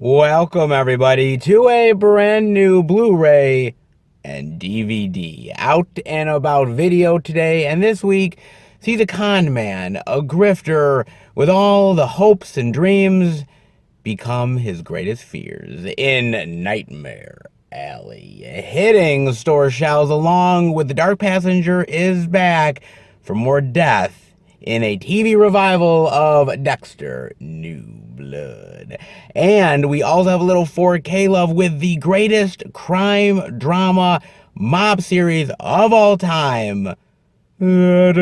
Welcome, everybody, to a brand new Blu-ray and DVD out and about video today. And this week sees a con man, a grifter with all the hopes and dreams become his greatest fears in Nightmare Alley. Hitting store shelves along with The Dark Passenger is back for more death in a TV revival of Dexter New Blood. And we also have a little 4K love with the greatest crime drama mob series of all time. The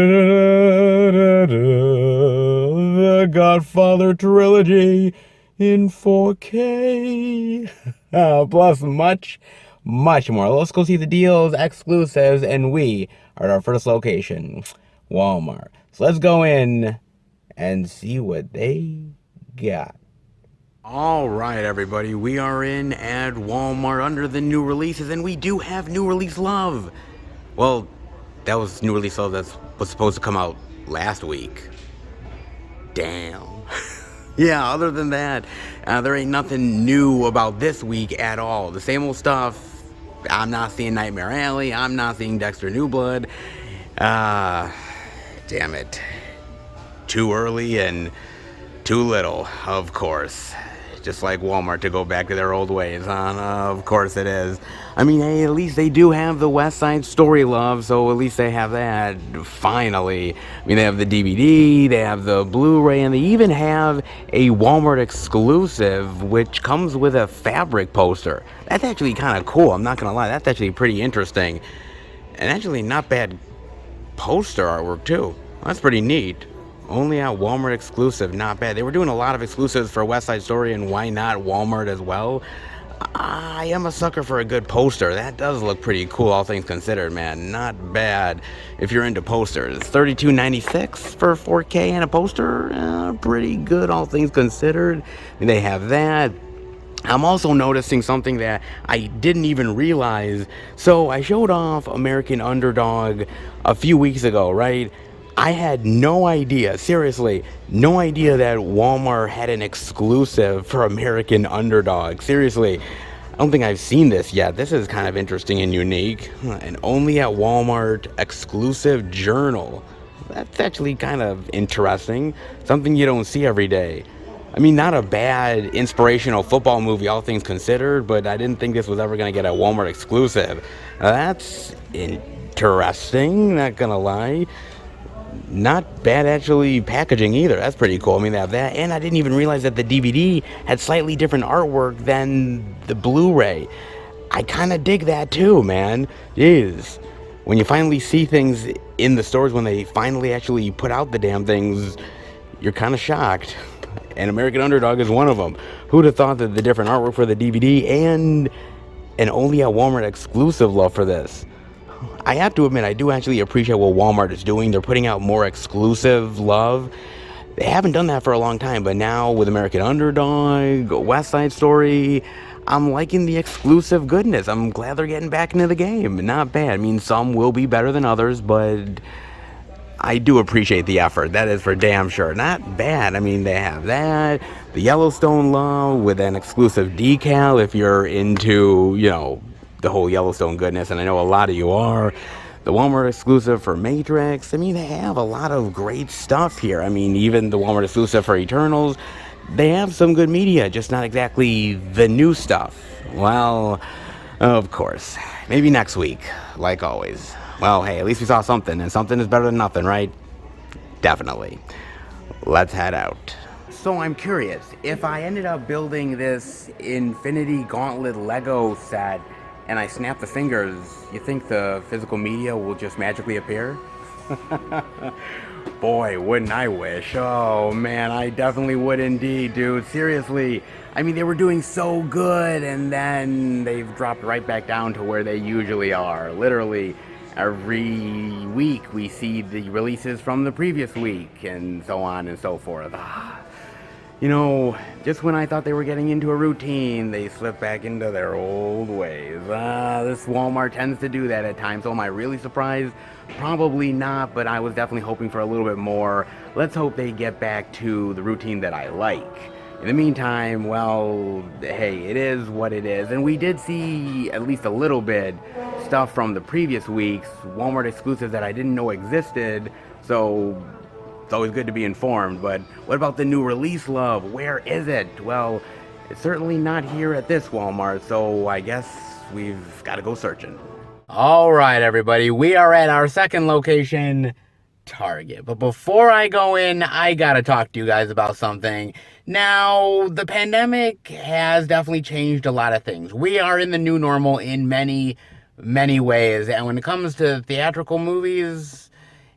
Godfather Trilogy in 4K. Plus much more. Let's go see the deals, exclusives, and we are at our first location, Walmart. So let's go in and see what they got. All right, everybody, we are in at Walmart under the new releases, and we do have new release love. Well, that was new release love that was supposed to come out last week. Damn. Yeah, other than that, there ain't nothing new about this week at all. The same old stuff. I'm not seeing Nightmare Alley. I'm not seeing Dexter New Blood. Damn it. Too early and too little, of course. Just like Walmart to go back to their old ways, huh? Of course it is. I mean, hey, at least they do have the West Side Story love, so at least they have that, finally. I mean, they have the DVD, they have the Blu-ray, and they even have a Walmart exclusive, which comes with a fabric poster. That's actually kind of cool, I'm not gonna lie. That's actually pretty interesting. And actually not bad poster artwork, too. That's pretty neat. Only at Walmart exclusive, not bad. They were doing a lot of exclusives for West Side Story, and why not Walmart as well? I am a sucker for a good poster. That does look pretty cool, all things considered, man. Not bad if you're into posters. $32.96 for 4K and a poster? Pretty good, all things considered. They have that. I'm also noticing something that I didn't even realize. So I showed off American Underdog a few weeks ago, right? I had no idea, seriously, no idea that Walmart had an exclusive for American Underdog. Seriously, I don't think I've seen this yet. This is kind of interesting and unique. An only at Walmart exclusive journal. That's actually kind of interesting. Something you don't see every day. I mean, not a bad inspirational football movie, all things considered, but I didn't think this was ever going to get a Walmart exclusive. That's interesting, not going to lie. Not bad, actually, packaging either. That's pretty cool. I mean, they have that. And I didn't even realize that the DVD had slightly different artwork than the Blu-ray. I kind of dig that too, man. Jeez. When you finally see things in the stores, when they finally actually put out the damn things, you're kind of shocked. And American Underdog is one of them. Who'd have thought that the different artwork for the DVD and an only at Walmart exclusive love for this? I have to admit, I do actually appreciate what Walmart is doing. They're putting out more exclusive love. They haven't done that for a long time, but now with American Underdog, West Side Story, I'm liking the exclusive goodness. I'm glad they're getting back into the game. Not bad. I mean, some will be better than others, but I do appreciate the effort. That is for damn sure. Not bad. I mean, they have that. The Yellowstone love with an exclusive decal if you're into, the whole Yellowstone goodness, and I know a lot of you are. The Walmart exclusive for Matrix. I mean, they have a lot of great stuff here. I mean, even the Walmart exclusive for Eternals. They have some good media, just not exactly the new stuff. Well, of course. Maybe next week, like always. Well, hey, at least we saw something, and something is better than nothing, right? Definitely. Let's head out. So I'm curious, if I ended up building this Infinity Gauntlet Lego set, and I snap the fingers, you think the physical media will just magically appear? Boy, wouldn't I wish. Oh man, I definitely would indeed, dude. Seriously. I mean, they were doing so good, and then they've dropped right back down to where they usually are. Literally, every week we see the releases from the previous week, and so on and so forth. Just when I thought they were getting into a routine, they slip back into their old ways. This Walmart tends to do that at times. So am I really surprised? Probably not, but I was definitely hoping for a little bit more. Let's hope they get back to the routine that I like. In the meantime, well, hey, it is what it is. And we did see at least a little bit stuff from the previous weeks, Walmart exclusives that I didn't know existed. So it's always good to be informed. But what about the new release love? Where is it? Well, it's certainly not here at this Walmart, so I guess we've got to go searching. All right, everybody, we are at our second location, Target. But before I go in, I gotta talk to you guys about something. Now, the pandemic has definitely changed a lot of things. We are in the new normal in many, many ways. And when it comes to theatrical movies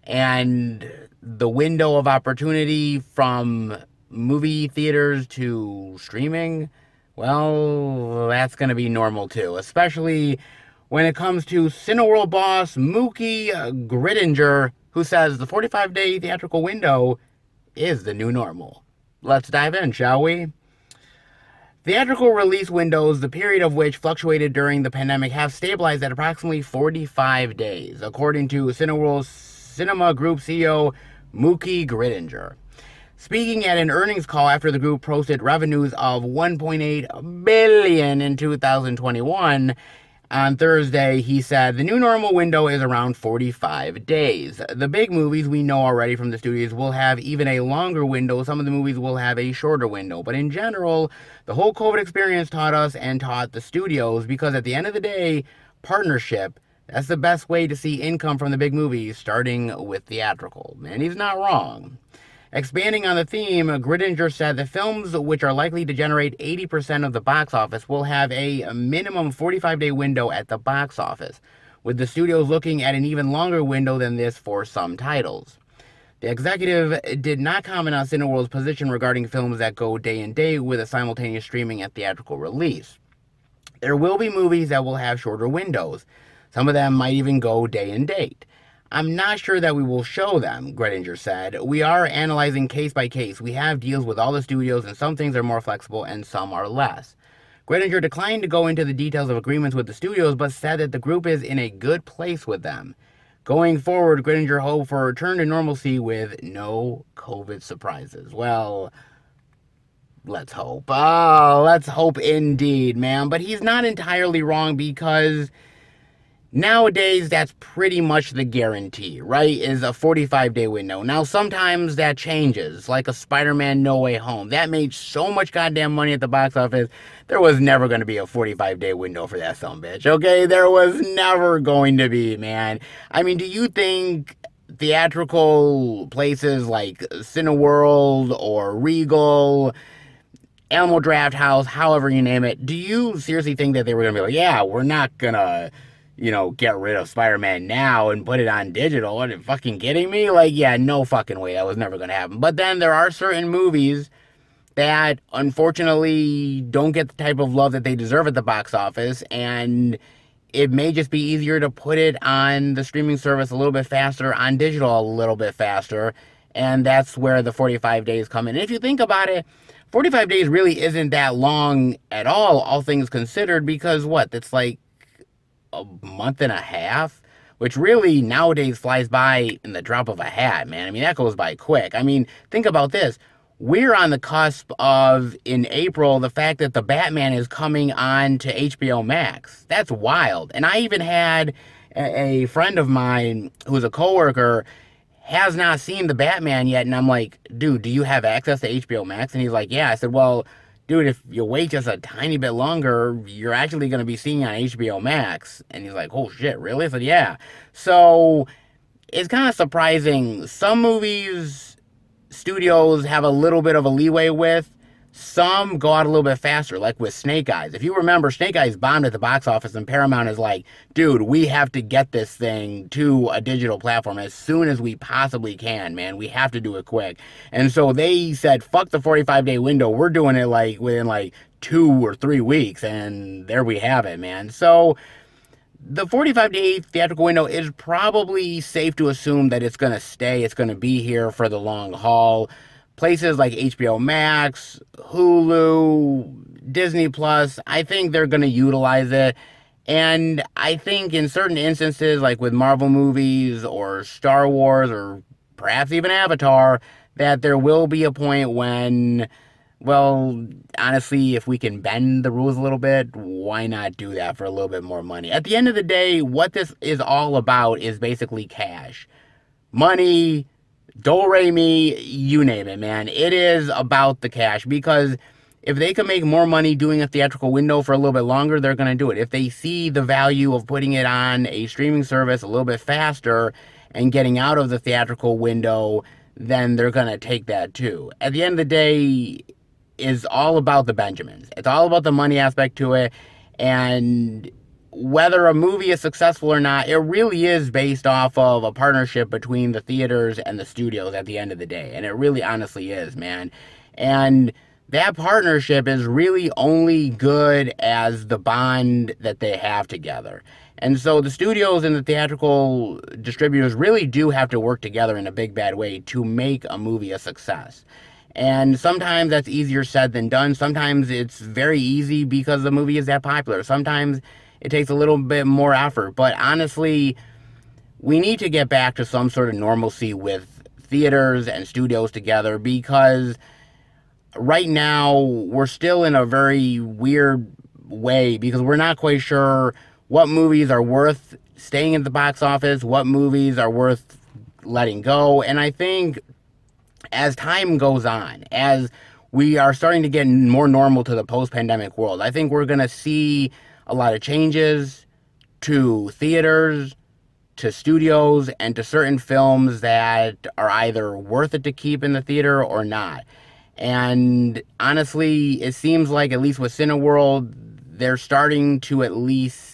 and the window of opportunity from movie theaters to streaming, well, that's gonna be normal too, especially when it comes to Cineworld boss Mookie Grittinger, who says the 45-day theatrical window is the new normal. Let's dive in, shall we? Theatrical release windows, the period of which fluctuated during the pandemic, have stabilized at approximately 45 days, according to Cineworld's Cinema Group CEO Mookie Grittinger. Speaking at an earnings call after the group posted revenues of $1.8 billion in 2021, on Thursday, he said, the new normal window is around 45 days. The big movies we know already from the studios will have even a longer window. Some of the movies will have a shorter window. But in general, the whole COVID experience taught us and taught the studios, because at the end of the day, partnership, that's the best way to see income from the big movies, starting with theatrical. And he's not wrong. Expanding on the theme, Grittinger said the films which are likely to generate 80% of the box office will have a minimum 45-day window at the box office, with the studios looking at an even longer window than this for some titles. The executive did not comment on Cineworld's position regarding films that go day and date with a simultaneous streaming and theatrical release. There will be movies that will have shorter windows. Some of them might even go day and date. I'm not sure that we will show them, Grettinger said. We are analyzing case by case. We have deals with all the studios, and some things are more flexible and some are less. Grettinger declined to go into the details of agreements with the studios, but said that the group is in a good place with them. Going forward, Grettinger hoped for a return to normalcy with no COVID surprises. Well, let's hope. Let's hope indeed, man. But he's not entirely wrong, because nowadays, that's pretty much the guarantee, right? Is a 45-day window. Now, sometimes that changes, like a Spider-Man No Way Home. That made so much goddamn money at the box office, there was never going to be a 45-day window for that sumbitch, okay? There was never going to be, man. I mean, do you think theatrical places like Cineworld or Regal, Alamo Draft House, however you name it, do you seriously think that they were going to be like, yeah, we're not going to, get rid of Spider-Man now and put it on digital? Are you fucking kidding me? Like, yeah, no fucking way. That was never going to happen. But then there are certain movies that unfortunately don't get the type of love that they deserve at the box office, and it may just be easier to put it on the streaming service a little bit faster, on digital a little bit faster, and that's where the 45 days come in. And if you think about it, 45 days really isn't that long at all things considered, because it's like a month and a half, which really nowadays flies by in the drop of a hat, man. I mean, that goes by quick. I mean, think about this. We're on the cusp of, in April, the fact that the Batman is coming on to HBO Max. That's wild. And I even had a friend of mine who's a coworker has not seen the Batman yet, and I'm like, dude, do you have access to HBO Max? And he's like, yeah. I said, well, dude, if you wait just a tiny bit longer, you're actually going to be seeing it on HBO Max. And he's like, oh shit, really? I said, yeah. So it's kind of surprising. Some movies, studios have a little bit of a leeway with. Some go out a little bit faster, like with Snake Eyes. If you remember, Snake Eyes bombed at the box office, and Paramount is like, dude, we have to get this thing to a digital platform as soon as we possibly can, man. We have to do it quick. And so they said, fuck the 45-day window. We're doing it like within like 2 or 3 weeks, and there we have it, man. So the 45-day theatrical window is probably safe to assume that it's going to stay. It's going to be here for the long haul. Places like HBO Max, Hulu, Disney Plus, I think they're going to utilize it. And I think in certain instances, like with Marvel movies or Star Wars or perhaps even Avatar, that there will be a point when Well, honestly, if we can bend the rules a little bit, why not do that for a little bit more money? At the end of the day, what this is all about is basically cash. Money, do re mi, you name it, man. It is about the cash because if they can make more money doing a theatrical window for a little bit longer, they're going to do it. If they see the value of putting it on a streaming service a little bit faster and getting out of the theatrical window, then they're going to take that too. At the end of the day, is all about the Benjamins. It's all about the money aspect to it. And whether a movie is successful or not, it really is based off of a partnership between the theaters and the studios at the end of the day. And it really honestly is, man. And that partnership is really only good as the bond that they have together. And so the studios and the theatrical distributors really do have to work together in a big bad way to make a movie a success. And sometimes that's easier said than done. Sometimes it's very easy because the movie is that popular. Sometimes it takes a little bit more effort. But honestly, we need to get back to some sort of normalcy with theaters and studios together because right now we're still in a very weird way because we're not quite sure what movies are worth staying at the box office, what movies are worth letting go. And I think as time goes on, as we are starting to get more normal to the post-pandemic world, I think we're going to see a lot of changes to theaters, to studios, and to certain films that are either worth it to keep in the theater or not. And honestly, it seems like, at least with Cineworld, they're starting to at least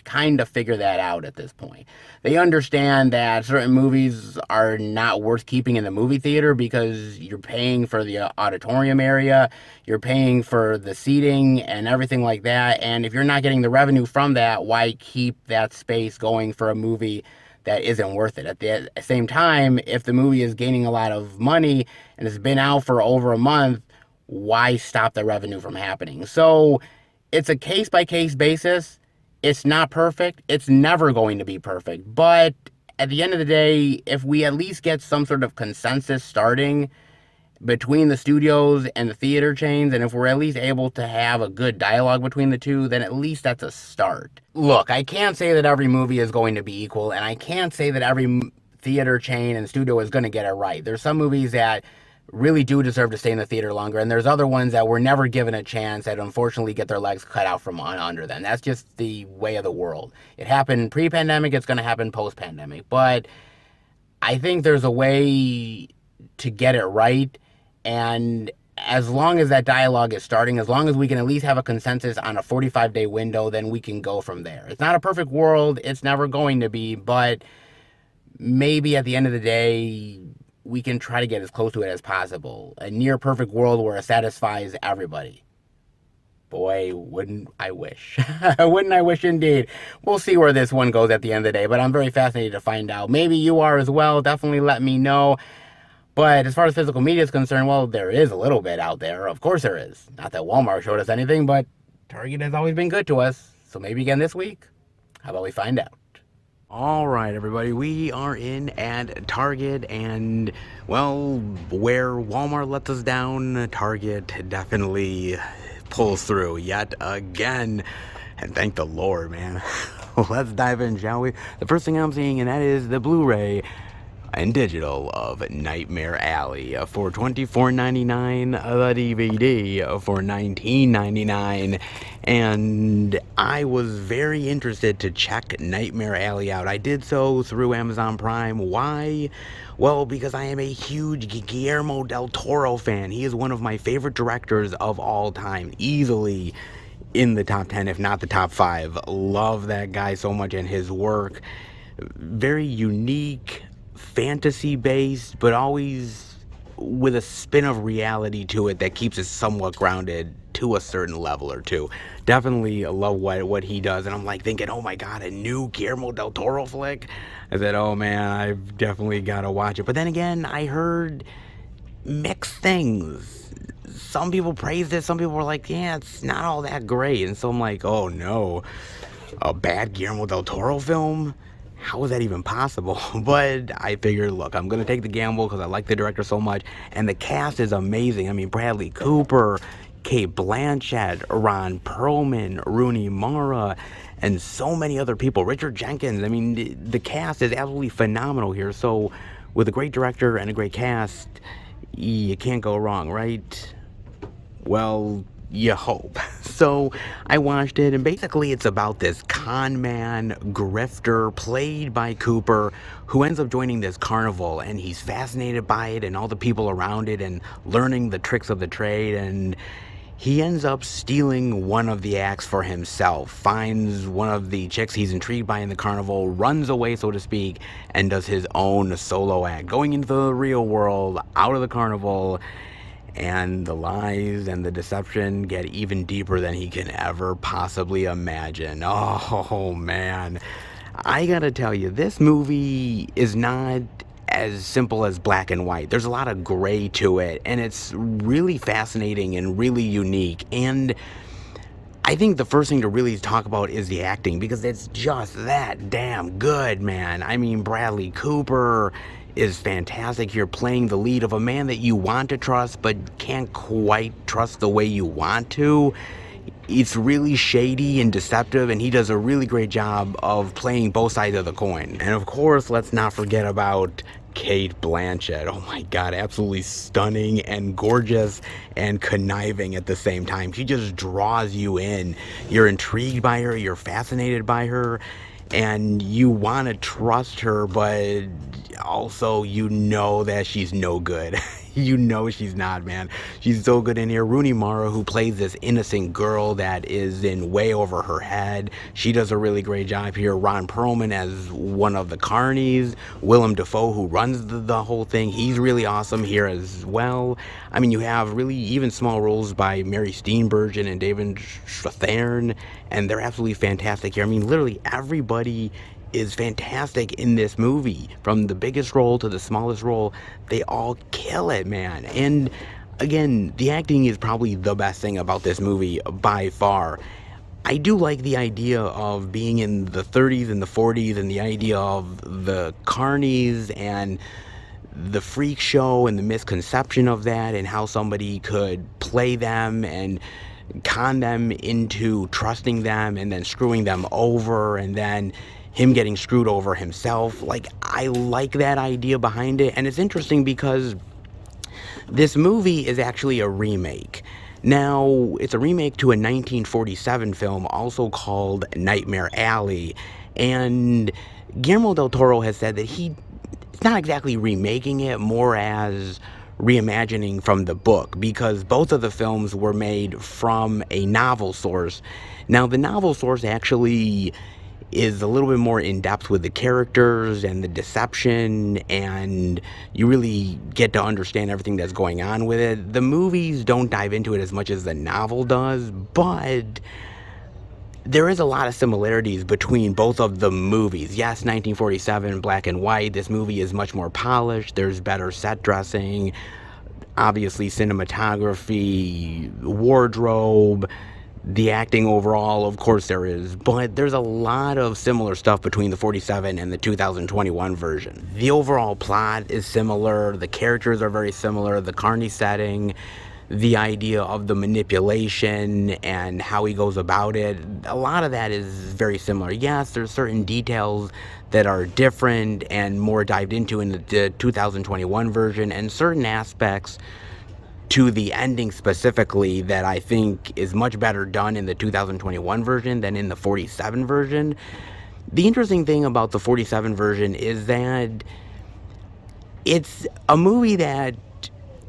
kind of figure that out at this point. They understand that certain movies are not worth keeping in the movie theater because you're paying for the auditorium area, you're paying for the seating and everything like that. And if you're not getting the revenue from that, why keep that space going for a movie that isn't worth it? At the same time, if the movie is gaining a lot of money and it's been out for over a month, why stop the revenue from happening? So it's a case-by-case basis. It's not perfect. It's never going to be perfect. But at the end of the day, if we at least get some sort of consensus starting between the studios and the theater chains, and if we're at least able to have a good dialogue between the two, then at least that's a start. Look, I can't say that every movie is going to be equal, and I can't say that every theater chain and studio is going to get it right. There's some movies that really do deserve to stay in the theater longer, and there's other ones that were never given a chance that unfortunately get their legs cut out from under them. That's just the way of the world. It happened pre-pandemic, it's going to happen post-pandemic, but I think there's a way to get it right, and as long as that dialogue is starting, as long as we can at least have a consensus on a 45-day window, then we can go from there. It's not a perfect world, it's never going to be, but maybe at the end of the day, we can try to get as close to it as possible. A near perfect world where it satisfies everybody. Boy, wouldn't I wish. Wouldn't I wish indeed. We'll see where this one goes at the end of the day, but I'm very fascinated to find out. Maybe you are as well. Definitely let me know. But as far as physical media is concerned, well, there is a little bit out there. Of course there is. Not that Walmart showed us anything, but Target has always been good to us. So maybe again this week. How about we find out? All right, everybody, we are in at Target, and, well, where Walmart lets us down, Target definitely pulls through yet again, and thank the Lord, man. Let's dive in, shall we? The first thing I'm seeing, and that is the Blu-ray and digital of Nightmare Alley for $24.99, the DVD for $19.99, and I was very interested to check Nightmare Alley out. I did so through Amazon Prime. Why? Well, because I am a huge Guillermo del Toro fan. He is one of my favorite directors of all time, easily in the top 10, if not the top 5. Love that guy so much and his work. Very unique, fantasy-based, but always with a spin of reality to it that keeps it somewhat grounded to a certain level or two. Definitely love what he does, and I'm like thinking, oh my god, a new Guillermo del Toro flick? I said, oh man, I've definitely got to watch it. But then again, I heard mixed things. Some people praised it, some people were like, yeah, it's not all that great. And so I'm like, oh no, a bad Guillermo del Toro film? how is that even possible? But I figured, look, I'm gonna take the gamble because I like the director so much, and the cast is amazing. I mean, Bradley Cooper, Kate Blanchett, Ron Perlman, Rooney Mara, and so many other people. Richard Jenkins. I mean, the cast is absolutely phenomenal here. So, with a great director and a great cast, you can't go wrong, right? Well, you hope. So I watched it, and basically it's about this con man, grifter, played by Cooper, who ends up joining this carnival, and he's fascinated by it and all the people around it and learning the tricks of the trade, and he ends up stealing one of the acts for himself, finds one of the chicks he's intrigued by in the carnival, runs away, so to speak, and does his own solo act, going into the real world, out of the carnival. And the lies and the deception get even deeper than he can ever possibly imagine. Oh, man. I gotta tell you, this movie is not as simple as black and white. There's a lot of gray to it, and it's really fascinating and really unique. And I think the first thing to really talk about is the acting, because it's just that damn good, man. I mean, Bradley Cooper is fantastic here, playing the lead of a man that you want to trust but can't quite trust the way you want to. It's really shady and deceptive, and he does a really great job of playing both sides of the coin. And of course, let's not forget about Kate Blanchett. Oh my God, absolutely stunning and gorgeous and conniving at the same time. She just draws you in. You're intrigued by her, you're fascinated by her, and you want to trust her, but also you know that she's no good. You know she's not, man. She's so good in here. Rooney Mara, who plays this innocent girl that is in way over her head, she does a really great job here. Ron Perlman as one of the carnies. Willem Dafoe, who runs the whole thing, he's really awesome here as well. I mean, you have really even small roles by Mary Steenburgen and David Strathairn, and they're absolutely fantastic here. I mean, literally everybody is fantastic in this movie. From the biggest role to the smallest role, they all kill it, man. And again, the acting is probably the best thing about this movie by far. I do like the idea of being in the 30s and the 40s, and the idea of the carnies and the freak show and the misconception of that, and how somebody could play them and con them into trusting them and then screwing them over, and then him getting screwed over himself. Like, I like that idea behind it. And it's interesting because this movie is actually a remake. Now, it's a remake to a 1947 film also called Nightmare Alley. And Guillermo del Toro has said that it's not exactly remaking it, more as reimagining from the book, because both of the films were made from a novel source. Now, the novel source actually is a little bit more in depth with the characters and the deception, and you really get to understand everything that's going on with it. The movies don't dive into it as much as the novel does, but there is a lot of similarities between both of the movies. Yes, 1947, black and white. This movie is much more polished. There's better set dressing, obviously cinematography, wardrobe, the acting overall, of course there is, but there's a lot of similar stuff between the 47 and the 2021 version. The overall plot is similar, the characters are very similar, the carny setting, the idea of the manipulation and how he goes about it, a lot of that is very similar. Yes, there's certain details that are different and more dived into in the 2021 version, and certain aspects to the ending specifically that I think is much better done in the 2021 version than in the 47 version. The interesting thing about the 47 version is that it's a movie that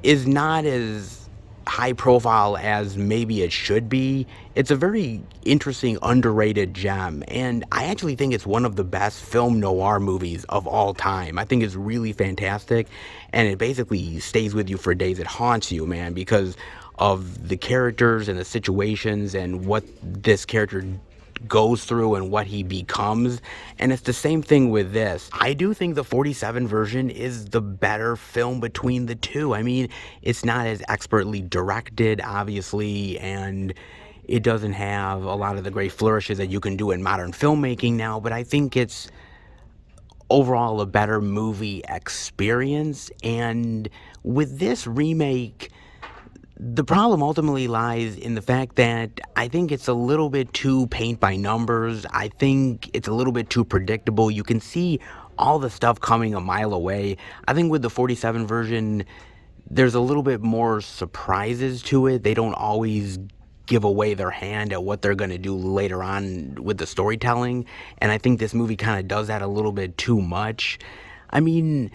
is not as high profile as maybe it should be. It's a very interesting, underrated gem, and I actually think it's one of the best film noir movies of all time. I think it's really fantastic, and it basically stays with you for days. It haunts you, man, because of the characters and the situations and what this character goes through and what he becomes. And it's the same thing with this. I do think the 47 version is the better film between the two. I mean, it's not as expertly directed, obviously, and it doesn't have a lot of the great flourishes that you can do in modern filmmaking now, but I think it's overall a better movie experience. And with this remake, the problem ultimately lies in the fact that I think it's a little bit too paint by numbers. I think it's a little bit too predictable. You can see all the stuff coming a mile away. I think with the 47 version, there's a little bit more surprises to it. They don't always give away their hand at what they're going to do later on with the storytelling. And I think this movie kind of does that a little bit too much. I mean,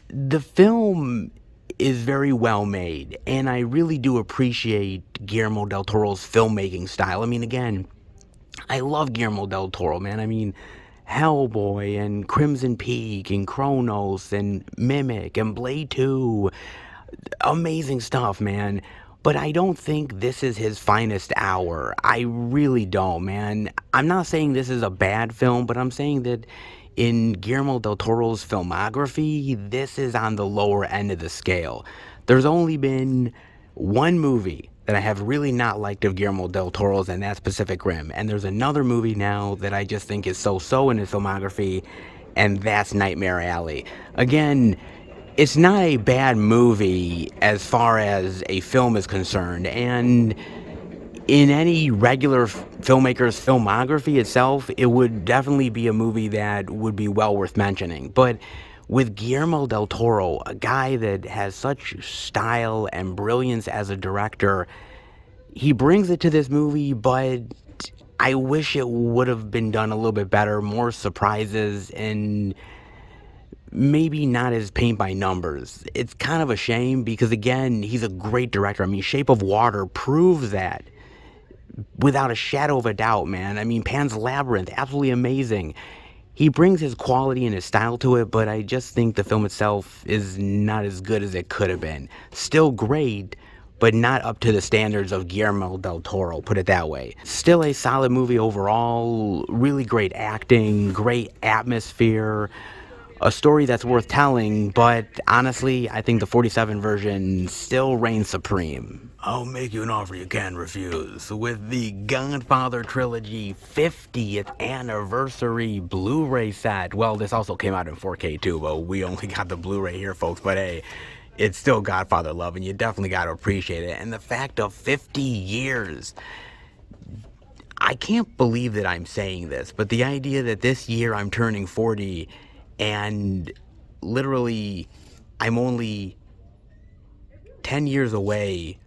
the film is very well made, and I really do appreciate Guillermo del Toro's filmmaking style. I mean, again, I love Guillermo del Toro, man. I mean, Hellboy and Crimson Peak and Kronos and Mimic and Blade 2. Amazing stuff, man. But I don't think this is his finest hour. I really don't, man. I'm not saying this is a bad film, but I'm saying that in Guillermo del Toro's filmography, this is on the lower end of the scale. There's only been one movie that I have really not liked of Guillermo del Toro's, and that's Pacific Rim. And there's another movie now that I just think is so-so in his filmography, and that's Nightmare Alley. Again, it's not a bad movie as far as a film is concerned, and in any regular filmmaker's filmography itself, it would definitely be a movie that would be well worth mentioning. But with Guillermo del Toro, a guy that has such style and brilliance as a director, he brings it to this movie, but I wish it would have been done a little bit better, more surprises, and maybe not as paint by numbers. It's kind of a shame because, again, he's a great director. I mean, Shape of Water proves that without a shadow of a doubt, man. I mean, Pan's Labyrinth, absolutely amazing. He brings his quality and his style to it, but I just think the film itself is not as good as it could have been. Still great, but not up to the standards of Guillermo del Toro, put it that way. Still a solid movie overall, really great acting, great atmosphere, a story that's worth telling, but honestly, I think the 47 version still reigns supreme. I'll make you an offer you can't refuse. With the Godfather Trilogy 50th anniversary Blu-ray set. Well, this also came out in 4K too, but we only got the Blu-ray here, folks. But hey, it's still Godfather love, and you definitely got to appreciate it. And the fact of 50 years, I can't believe that I'm saying this, but the idea that this year I'm turning 40, and literally I'm only 10 years away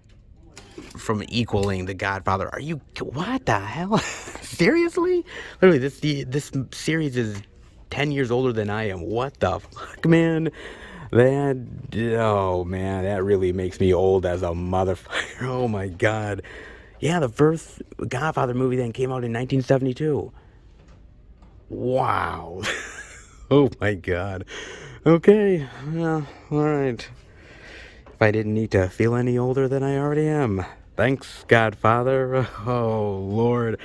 from equaling The Godfather. Are you, what the hell? Seriously? Literally, this series is 10 years older than I am. What the fuck, man? Oh man, that really makes me old as a motherfucker. Oh my god. Yeah, the first Godfather movie then came out in 1972. Wow. Oh my god. Okay, well, alright. If I didn't need to feel any older than I already am. Thanks, Godfather. Oh, Lord.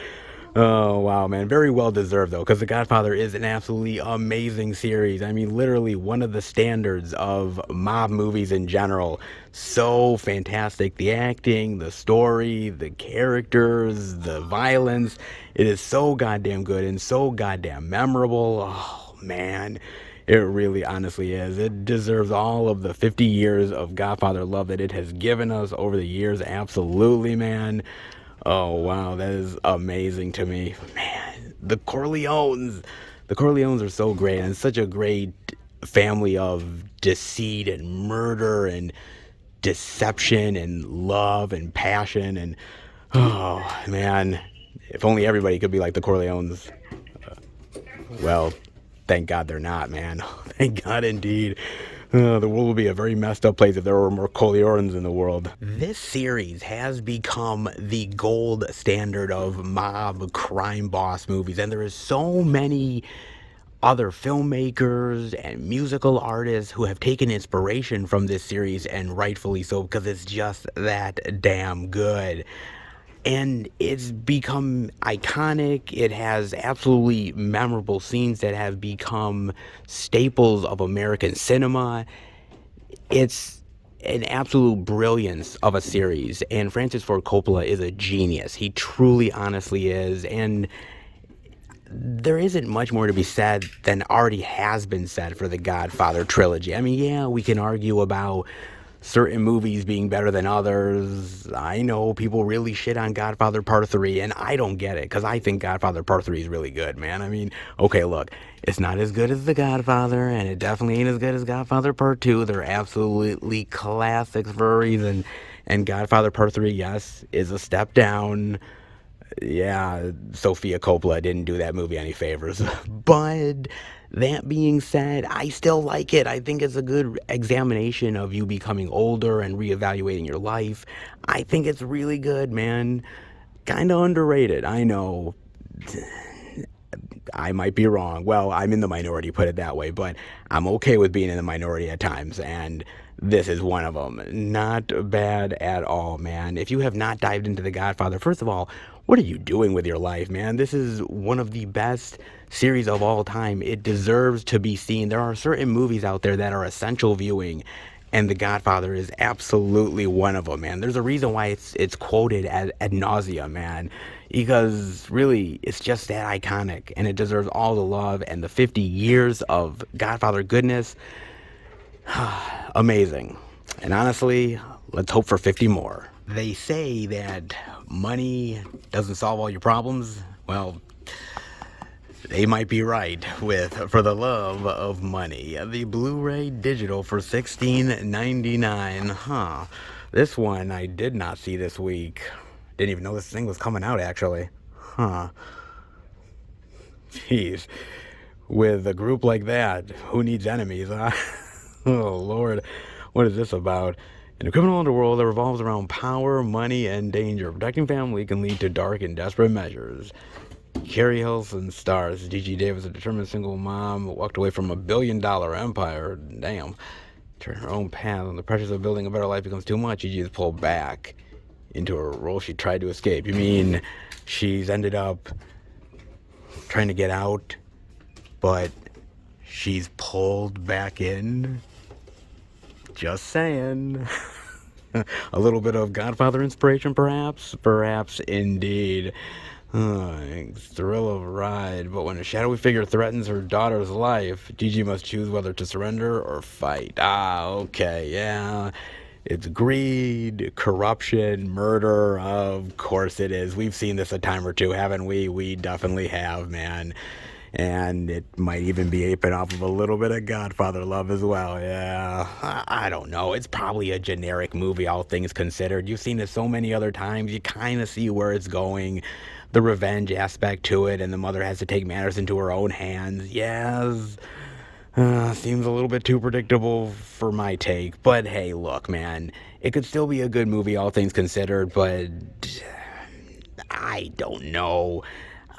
Oh, wow, man. Very well deserved, though, because The Godfather is an absolutely amazing series. I mean, literally one of the standards of mob movies in general. So fantastic. The acting, the story, the characters, the violence. It is so goddamn good and so goddamn memorable. Oh, man. It really honestly is. It deserves all of the 50 years of Godfather love that it has given us over the years. Absolutely, man. Oh, wow. That is amazing to me. Man, the Corleones. The Corleones are so great, and such a great family of deceit and murder and deception and love and passion. And, oh, man. If only everybody could be like the Corleones. Well, thank God they're not, man. Thank God indeed. The world would be a very messed up place if there were more Corleones in the world. This series has become the gold standard of mob crime boss movies, and there is so many other filmmakers and musical artists who have taken inspiration from this series, and rightfully so, because it's just that damn good. And it's become iconic. It has absolutely memorable scenes that have become staples of American cinema. It's an absolute brilliance of a series. And Francis Ford Coppola is a genius. He truly, honestly is. And there isn't much more to be said than already has been said for the Godfather trilogy. I mean, yeah, we can argue about certain movies being better than others. I know people really shit on Godfather Part 3, and I don't get it, because I think Godfather Part 3 is really good, man. I mean, okay, look, it's not as good as The Godfather, and it definitely ain't as good as Godfather Part 2. They're absolutely classics for a reason. And Godfather Part 3, yes, is a step down. Yeah, Sofia Coppola didn't do that movie any favors. But that being said, I still like it. I think it's a good examination of you becoming older and reevaluating your life. I think it's really good, man. Kind of underrated, I know. I might be wrong. Well, I'm in the minority, put it that way, but I'm okay with being in the minority at times, and this is one of them. Not bad at all, man. If you have not dived into The Godfather, first of all, what are you doing with your life, man? This is one of the best series of all time. It deserves to be seen. There are certain movies out there that are essential viewing, and The Godfather is absolutely one of them, man. There's a reason why it's quoted ad nauseum, man, because really it's just that iconic, and it deserves all the love. And the 50 years of Godfather goodness, amazing. And honestly, let's hope for 50 more. They say that money doesn't solve all your problems. Well, they might be right with For the Love of Money. The Blu-ray digital for $16.99. Huh. This one I did not see this week. Didn't even know this thing was coming out, actually. Huh. Jeez. With a group like that, who needs enemies, huh? Oh, Lord. What is this about? In a criminal underworld that revolves around power, money, and danger, protecting family can lead to dark and desperate measures. Carrie Hilson stars. Gigi Davis, a determined single mom, walked away from $1 billion empire. Damn. Turn her own path. When the pressures of building a better life becomes too much, Gigi is pulled back into a role she tried to escape. You mean she's ended up trying to get out, but she's pulled back in? Just saying. A little bit of Godfather inspiration, perhaps? Perhaps indeed. Thrill of ride, but when a shadowy figure threatens her daughter's life, Gigi must choose whether to surrender or fight. Okay, yeah. It's greed, corruption, murder. Of course it is. We've seen this a time or two, haven't we? We definitely have, man. And it might even be aping off of a little bit of Godfather love as well. Yeah, I don't know. It's probably a generic movie, all things considered. You've seen it so many other times. You kind of see where it's going. The revenge aspect to it, and the mother has to take matters into her own hands. Yes. Seems a little bit too predictable for my take. But hey, look, man. It could still be a good movie, all things considered, but I don't know.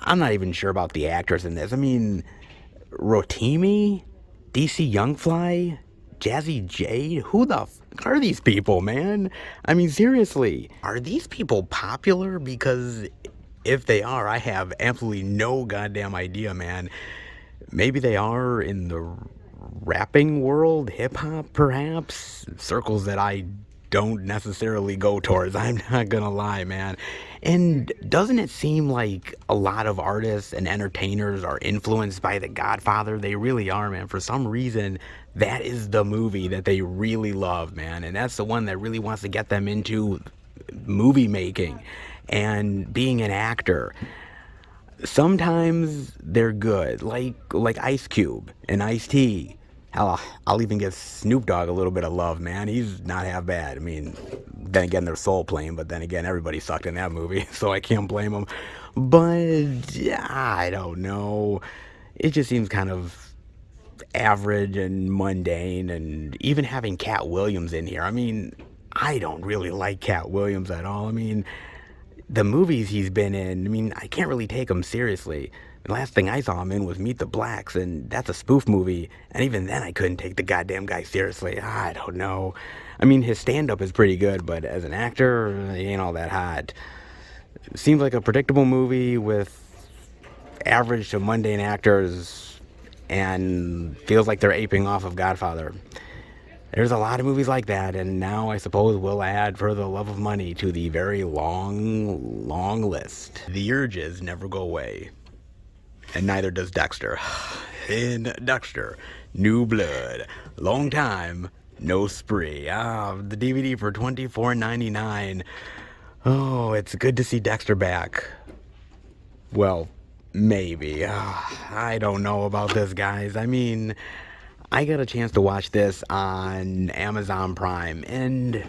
I'm not even sure about the actors in this. I mean, Rotimi, DC Youngfly, Jazzy Jade, who the fuck are these people, man? I mean, seriously, are these people popular? Because if they are, I have absolutely no goddamn idea, man. Maybe they are in the rapping world, hip-hop, perhaps? Circles that I don't necessarily go towards, I'm not gonna lie, man. And doesn't it seem like a lot of artists and entertainers are influenced by The Godfather? They really are, man. For some reason, that is the movie that they really love, man. And that's the one that really wants to get them into movie making and being an actor. Sometimes they're good, like Ice Cube and Ice-T. Hell, I'll even give Snoop Dogg a little bit of love, man. He's not half bad. I mean, then again, they're Soul Plane, but then again, everybody sucked in that movie, so I can't blame them. But I don't know. It just seems kind of average and mundane, and even having Cat Williams in here. I mean, I don't really like Cat Williams at all. I mean, the movies he's been in, I mean, I can't really take him seriously. The last thing I saw him in was Meet the Blacks, and that's a spoof movie, and even then I couldn't take the goddamn guy seriously. I don't know. I mean, his stand-up is pretty good, but as an actor, he ain't all that hot. Seems like a predictable movie with average to mundane actors, and feels like they're aping off of Godfather. There's a lot of movies like that, and now I suppose we'll add For the Love of Money to the very long, long list. The urges never go away. and neither does Dexter. In Dexter New Blood, long time no spree. The DVD for $24.99. Oh, it's good to see Dexter back. Well, maybe. I don't know about this, guys. I mean, I got a chance to watch this on Amazon Prime, and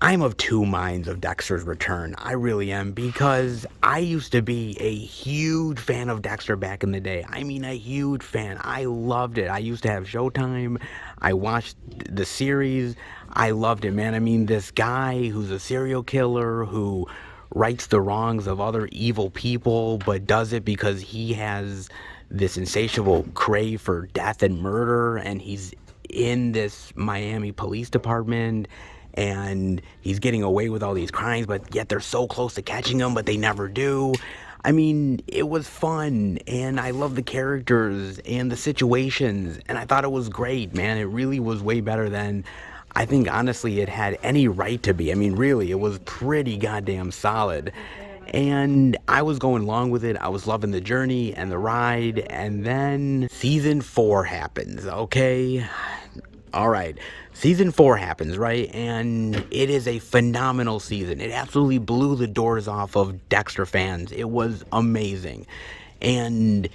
I'm of two minds of Dexter's return. I really am, because I used to be a huge fan of Dexter back in the day. I mean, a huge fan. I loved it. I used to have Showtime. I watched the series. I loved it, man. I mean, this guy who's a serial killer who rights the wrongs of other evil people, but does it because he has this insatiable crave for death and murder, and he's in this Miami police department, and he's getting away with all these crimes, but yet they're so close to catching him, but they never do. I mean, it was fun, and I love the characters and the situations, and I thought it was great, man. It really was way better than I think, honestly, it had any right to be. I mean, really, it was pretty goddamn solid. And I was going along with it. I was loving the journey and the ride. And then season 4 happens, okay? All right. Season 4 happens, right? And it is a phenomenal season. It absolutely blew the doors off of Dexter fans. It was amazing. And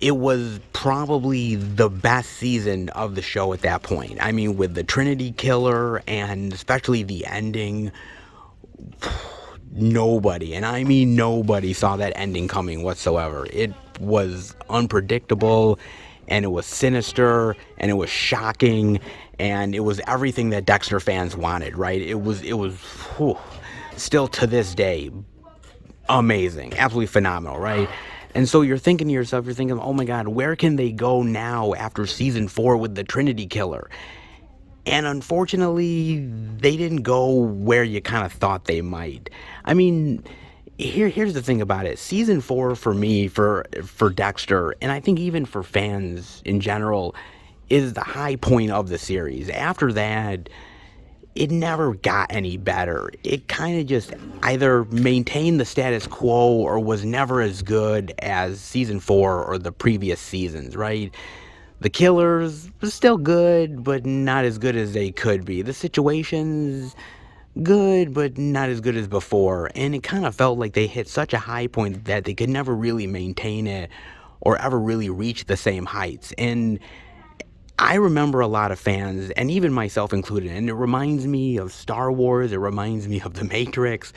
it was probably the best season of the show at that point. I mean, with the Trinity Killer and especially the ending, nobody, and I mean nobody, saw that ending coming whatsoever. It was unpredictable, and it was sinister, and it was shocking, and it was everything that Dexter fans wanted, right? It was whew, still to this day, amazing, absolutely phenomenal, right? And so you're thinking to yourself, oh my God, where can they go now after season 4 with the Trinity Killer? And unfortunately, they didn't go where you kind of thought they might. I mean, here's the thing about it. Season 4 for me, for Dexter, and I think even for fans in general, is the high point of the series. After that, it never got any better. It kind of just either maintained the status quo or was never as good as season 4 or the previous seasons, right? The killers was still good, but not as good as they could be. The situations, good, but not as good as before. And it kind of felt like they hit such a high point that they could never really maintain it or ever really reach the same heights. And I remember a lot of fans, and even myself included, and it reminds me of Star Wars, it reminds me of The Matrix,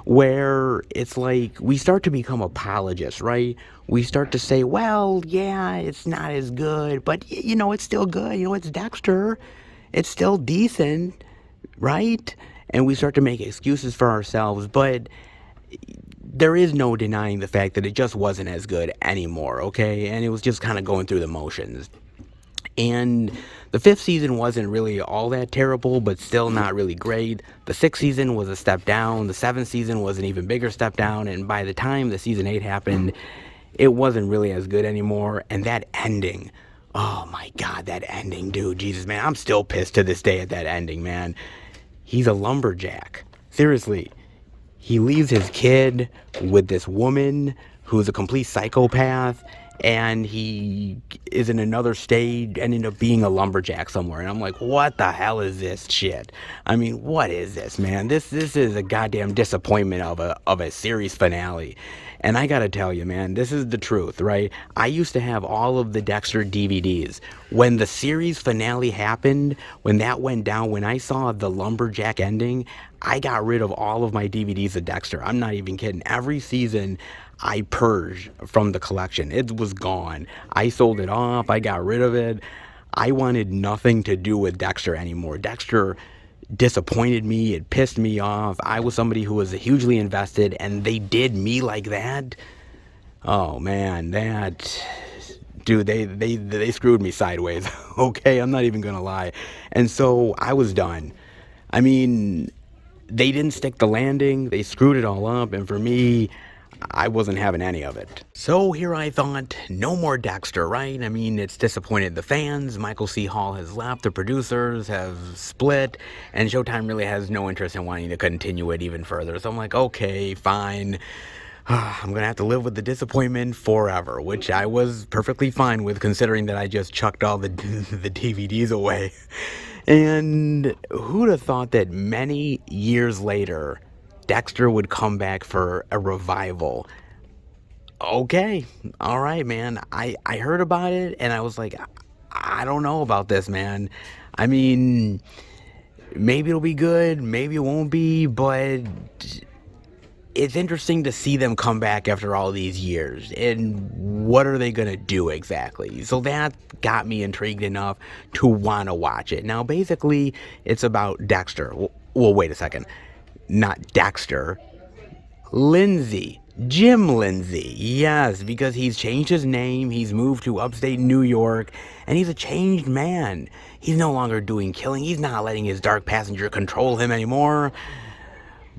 where it's like we start to become apologists, right? We start to say, well, yeah, it's not as good, but, you know, it's still good. You know, it's Dexter. It's still decent, right? And we start to make excuses for ourselves, but there is no denying the fact that it just wasn't as good anymore, okay? And it was just kind of going through the motions. And the 5th season wasn't really all that terrible, but still not really great. The 6th season was a step down. The 7th season was an even bigger step down. And by the time the season 8 happened, it wasn't really as good anymore. And that ending, oh my God, that ending, dude, Jesus, man, I'm still pissed to this day at that ending, man. He's a lumberjack. Seriously. He leaves his kid with this woman who's a complete psychopath, and he is in another state and ended up being a lumberjack somewhere. And I'm like, what the hell is this shit? I mean, what is this, man? This is a goddamn disappointment of a series finale. And I gotta tell you, man, this is the truth, right? I used to have all of the Dexter DVDs. When the series finale happened, when that went down, when I saw the lumberjack ending, I got rid of all of my DVDs of Dexter. I'm not even kidding. Every season, I purged from the collection. It was gone. I sold it off. I got rid of it. I wanted nothing to do with Dexter anymore. Dexter disappointed me. It pissed me off. I was somebody who was hugely invested, and they did me like that. Oh man, dude, they screwed me sideways. Okay, I'm not even gonna lie. And so I was done. I mean, they didn't stick the landing. They screwed it all up, and for me, I wasn't having any of it. So here I thought, no more Dexter, right? I mean, it's disappointed the fans. Michael C. Hall has left. The producers have split. And Showtime really has no interest in wanting to continue it even further. So I'm like, okay, fine. I'm gonna have to live with the disappointment forever, which I was perfectly fine with, considering that I just chucked all the the DVDs away. And who'd have thought that many years later, Dexter would come back for a revival? Okay, all right, man. I heard about it, and I was like, I don't know about this, man. I mean, maybe it'll be good, maybe it won't be, but it's interesting to see them come back after all these years, and what are they gonna do exactly? So that got me intrigued enough to want to watch it. Now, basically, it's about Dexter. Well, wait a second, not Dexter. Lindsay. Jim Lindsay. Yes, because he's changed his name, he's moved to upstate New York, and he's a changed man. He's no longer doing killing, he's not letting his dark passenger control him anymore.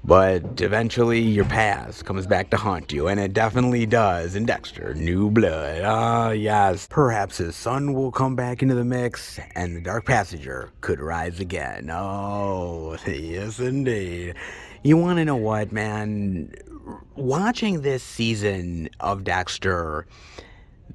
But eventually your past comes back to haunt you, and it definitely does in Dexter New Blood. Ah, yes. Perhaps his son will come back into the mix, and the Dark Passenger could rise again. Oh, yes indeed. You want to know what, man? Watching this season of Dexter,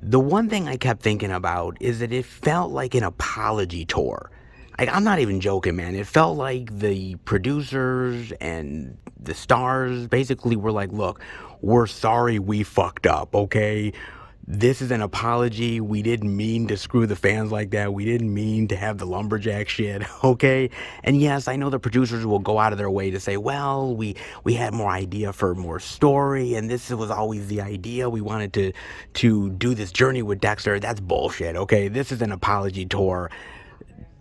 the one thing I kept thinking about is that it felt like an apology tour. I'm not even joking, man. It felt like the producers and the stars basically were like, look, we're sorry we fucked up, okay? This is an apology. We didn't mean to screw the fans like that. We didn't mean to have the lumberjack shit, okay? And yes, I know the producers will go out of their way to say, well, we had more idea for more story, and this was always the idea. We wanted to do this journey with Dexter. That's bullshit, okay? This is an apology tour.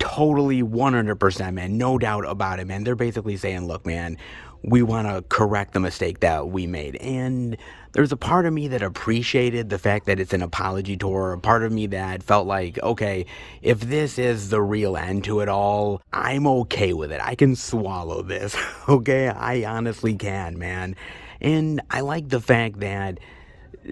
Totally 100%, man. No doubt about it, man. They're basically saying, look, man, we want to correct the mistake that we made. And there's a part of me that appreciated the fact that it's an apology tour. A part of me that felt like, okay, if this is the real end to it all, I'm okay with it. I can swallow this, okay? I honestly can, man. And I like the fact that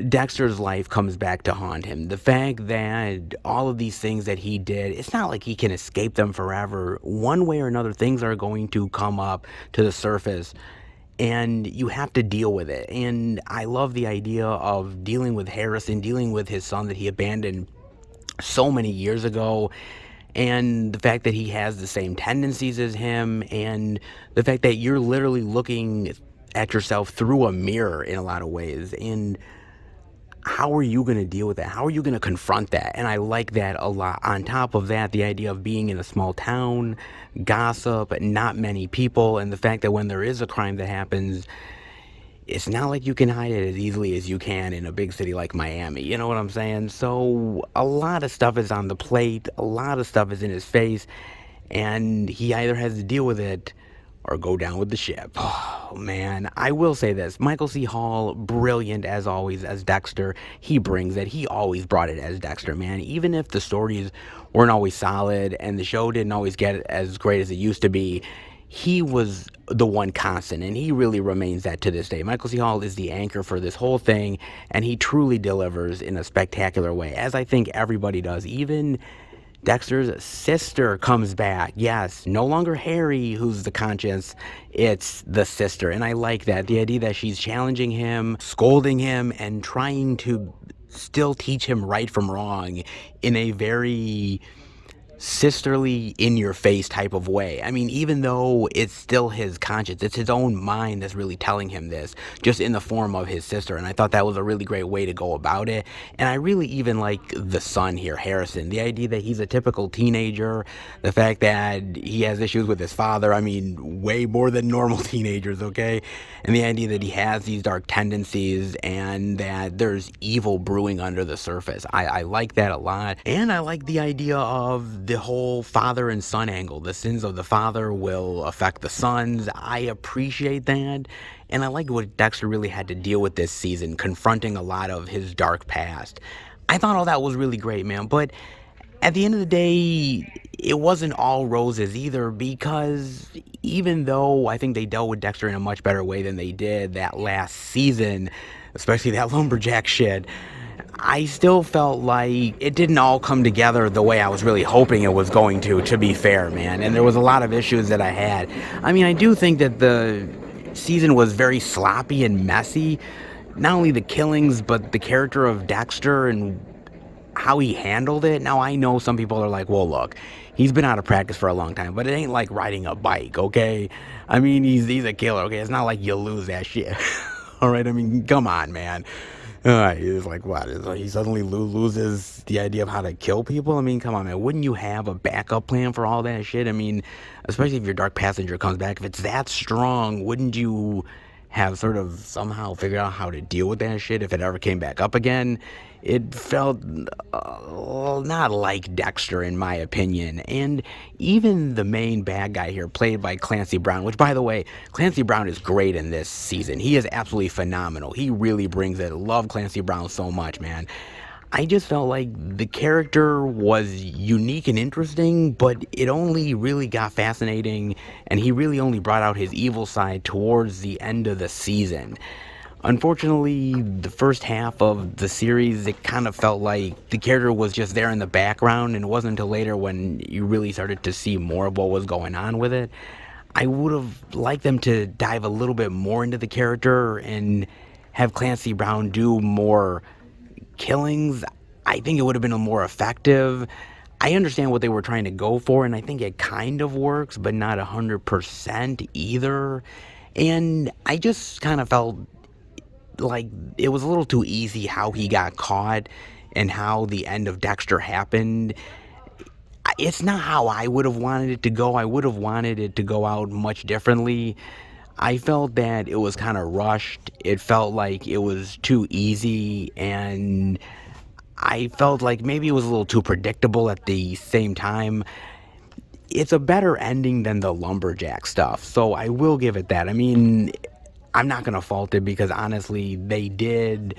Dexter's life comes back to haunt him. The fact that all of these things that he did, it's not like he can escape them forever. One way or another, things are going to come up to the surface, and you have to deal with it. And I love the idea of dealing with Harrison, dealing with his son that he abandoned so many years ago, and the fact that he has the same tendencies as him, and the fact that you're literally looking at yourself through a mirror in a lot of ways. And how are you going to deal with that? How are you going to confront that? And I like that a lot. On top of that, the idea of being in a small town, gossip, not many people, and the fact that when there is a crime that happens, it's not like you can hide it as easily as you can in a big city like Miami. You know what I'm saying? So a lot of stuff is on the plate. A lot of stuff is in his face. And he either has to deal with it or go down with the ship. Oh, man. I will say this. Michael C. Hall, brilliant as always as Dexter. He brings it. He always brought it as Dexter, man. Even if the stories weren't always solid and the show didn't always get as great as it used to be, he was the one constant, and he really remains that to this day. Michael C. Hall is the anchor for this whole thing, and he truly delivers in a spectacular way, as I think everybody does. Even Dexter's sister comes back. Yes, no longer Harry, who's the conscience. It's the sister. And I like that. The idea that she's challenging him, scolding him, and trying to still teach him right from wrong in a very sisterly, in-your-face type of way. I mean, even though it's still his conscience, it's his own mind that's really telling him this, just in the form of his sister. And I thought that was a really great way to go about it. And I really even like the son here, Harrison. The idea that he's a typical teenager, the fact that he has issues with his father, I mean, way more than normal teenagers, okay? And the idea that he has these dark tendencies and that there's evil brewing under the surface. I like that a lot. And I like the idea of the whole father and son angle. The sins of the father will affect the sons. I appreciate that. And I like what Dexter really had to deal with this season, confronting a lot of his dark past. I thought all that was really great, man. But at the end of the day, it wasn't all roses either, because even though I think they dealt with Dexter in a much better way than they did that last season, especially that lumberjack shit, I still felt like it didn't all come together the way I was really hoping it was going to be fair, man. And there was a lot of issues that I had. I mean, I do think that the season was very sloppy and messy. not only the killings, but the character of Dexter and how he handled it. Now, I know some people are like, well, look, he's been out of practice for a long time, but it ain't like riding a bike, okay? I mean, he's a killer, okay? It's not like you lose that shit. All right, I mean, come on, man. He's like, what? He suddenly loses the idea of how to kill people? I mean, come on, man. Wouldn't you have a backup plan for all that shit? I mean, especially if your Dark Passenger comes back, if it's that strong, wouldn't you have sort of somehow figured out how to deal with that shit if it ever came back up again? It felt not like Dexter, in my opinion. And even the main bad guy here, played by Clancy Brown, which, by the way, Clancy Brown is great in this season. He is absolutely phenomenal. He really brings it. Love Clancy Brown so much, man. I just felt like the character was unique and interesting, but it only really got fascinating, and he really only brought out his evil side towards the end of the season. Unfortunately, the first half of the series, it kind of felt like the character was just there in the background, and it wasn't until later when you really started to see more of what was going on with it. I would have liked them to dive a little bit more into the character and have Clancy Brown do more killings. I think it would have been more effective. I understand what they were trying to go for, and I think it kind of works, but not 100% either. And I just kind of felt like it was a little too easy how he got caught and how the end of Dexter happened. It's not how I would have wanted it to go. I would have wanted it to go out much differently. I felt that it was kind of rushed. It felt like it was too easy, and I felt like maybe it was a little too predictable at the same time. It's a better ending than the lumberjack stuff, so I will give it that. I mean, I'm not going to fault it because honestly, they did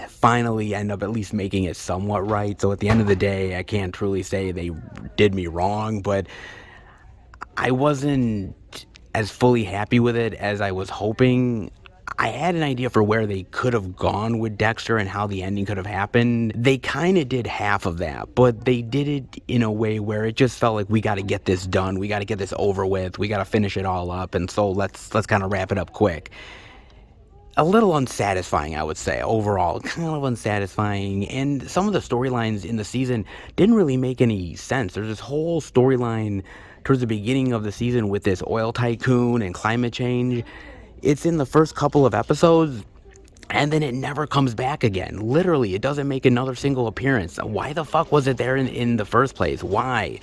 finally end up at least making it somewhat right. So at the end of the day, I can't truly say they did me wrong, but I wasn't as fully happy with it as I was hoping. I had an idea for where they could have gone with Dexter and how the ending could have happened. They kind of did half of that, but they did it in a way where it just felt like we got to get this done. We got to get this over with. We got to finish it all up. And so let's kind of wrap it up quick. A little unsatisfying, I would say, overall. Kind of unsatisfying. And some of the storylines in the season didn't really make any sense. There's this whole storyline towards the beginning of the season with this oil tycoon and climate change. It's in the first couple of episodes, and then it never comes back again. Literally, it doesn't make another single appearance. Why the fuck was it there in the first place? Why?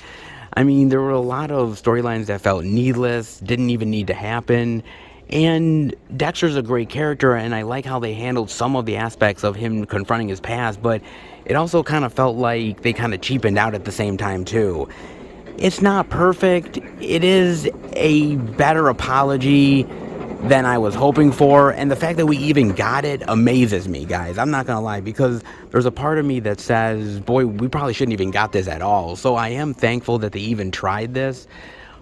I mean, there were a lot of storylines that felt needless, didn't even need to happen. And Dexter's a great character, and I like how they handled some of the aspects of him confronting his past, but it also kind of felt like they kind of cheapened out at the same time, too. It's not perfect. It is a better apology than I was hoping for, and the fact that we even got it amazes me, guys. I'm not gonna lie, because there's a part of me that says, boy, we probably shouldn't even got this at all. So I am thankful that they even tried this,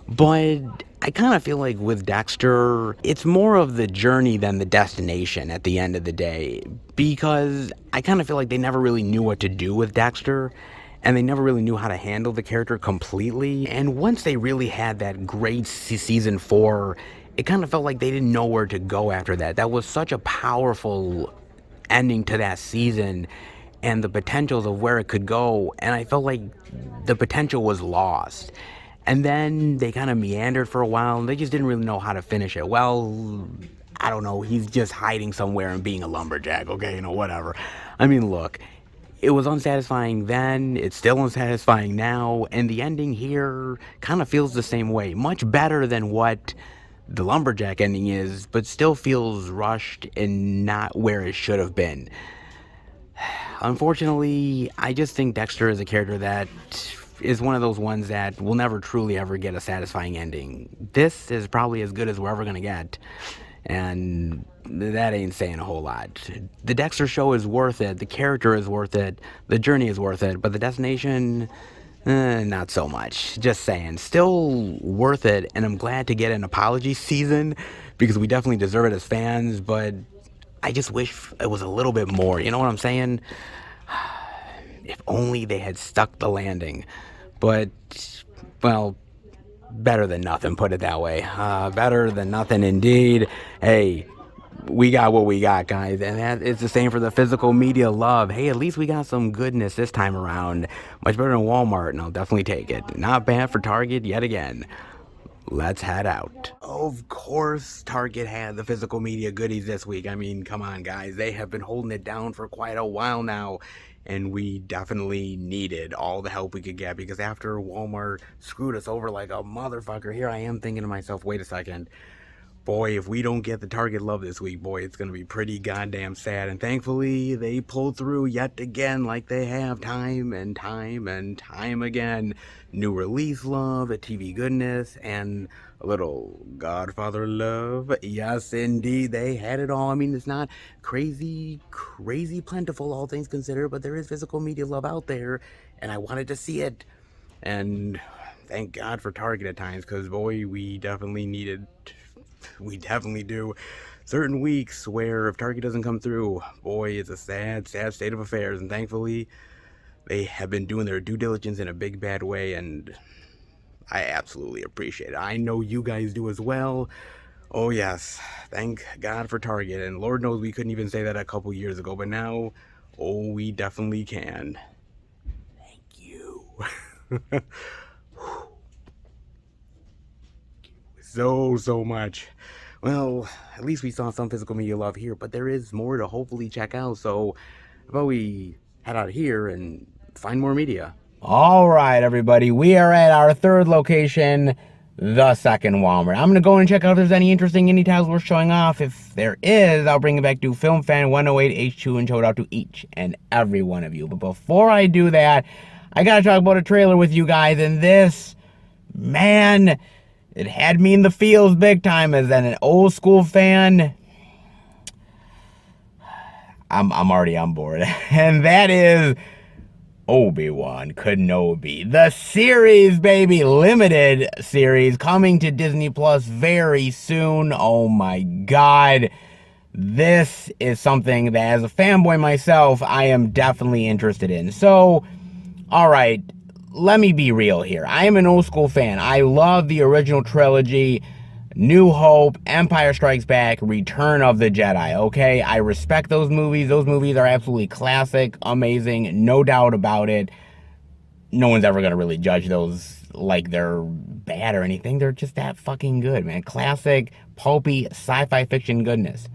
but I kind of feel like with Dexter, it's more of the journey than the destination at the end of the day, because I kind of feel like they never really knew what to do with Dexter, and they never really knew how to handle the character completely. And once they really had that great season 4, it kind of felt like they didn't know where to go after that. That was such a powerful ending to that season and the potentials of where it could go, and I felt like the potential was lost. And then they kind of meandered for a while, and they just didn't really know how to finish it. Well, I don't know, he's just hiding somewhere and being a lumberjack, okay, whatever. I mean, look, it was unsatisfying then, it's still unsatisfying now, and the ending here kind of feels the same way. Much better than what the lumberjack ending is, but still feels rushed and not where it should have been. Unfortunately, I just think Dexter is a character that is one of those ones that will never truly ever get a satisfying ending. This is probably as good as we're ever going to get, and that ain't saying a whole lot. The Dexter show is worth it, the character is worth it, the journey is worth it, but the destination, not so much. Just saying. Still worth it, and I'm glad to get an apology season because we definitely deserve it as fans, but I just wish it was a little bit more. You know what I'm saying? If only they had stuck the landing. But, well, better than nothing, put it that way. Better than nothing indeed. Hey, we got what we got, guys, and that it's the same for the physical media love. Hey, at least we got some goodness this time around. Much better than Walmart, and I'll definitely take it. Not bad for Target yet again. Let's head out. Of course, Target had the physical media goodies this week. I mean, come on, guys. They have been holding it down for quite a while now, and we definitely needed all the help we could get because after Walmart screwed us over like a motherfucker, here I am thinking to myself, wait a second. Boy, if we don't get the Target love this week, boy, it's going to be pretty goddamn sad. And thankfully, they pulled through yet again like they have time and time and time again. New release love, a TV goodness, and a little Godfather love. Yes, indeed, they had it all. I mean, it's not crazy plentiful, all things considered, but there is physical media love out there, and I wanted to see it. And thank God for Target at times, because, boy, we definitely do. Certain weeks where if Target doesn't come through, boy, it's a sad state of affairs. And thankfully, they have been doing their due diligence in a big bad way, and I absolutely appreciate it. I know you guys do as well. Oh yes, thank God for Target, and Lord knows we couldn't even say that a couple years ago, but now, oh, we definitely can. Thank you. So much. Well, at least we saw some physical media love here, but there is more to hopefully check out, so how about we head out here and find more media? All right, everybody, we are at our third location, the second Walmart. I'm going to go and check out if there's any interesting indie titles worth showing off. If there is, I'll bring it back to Film Fan 108H2 and show it out to each and every one of you. But before I do that, I got to talk about a trailer with you guys, and this, man, it had me in the feels big time as an old school fan. I'm already on board. And that is Obi-Wan Kenobi. The series, baby. Limited series coming to Disney Plus very soon. Oh my God. This is something that as a fanboy myself, I am definitely interested in. So, all right. Let me be real here. I am an old school fan. I love the original trilogy, New Hope, Empire Strikes Back, Return of the Jedi, okay? I respect those movies. Those movies are absolutely classic, amazing, no doubt about it. No one's ever going to really judge those like they're bad or anything. They're just that fucking good, man. Classic, pulpy, sci-fi fiction goodness.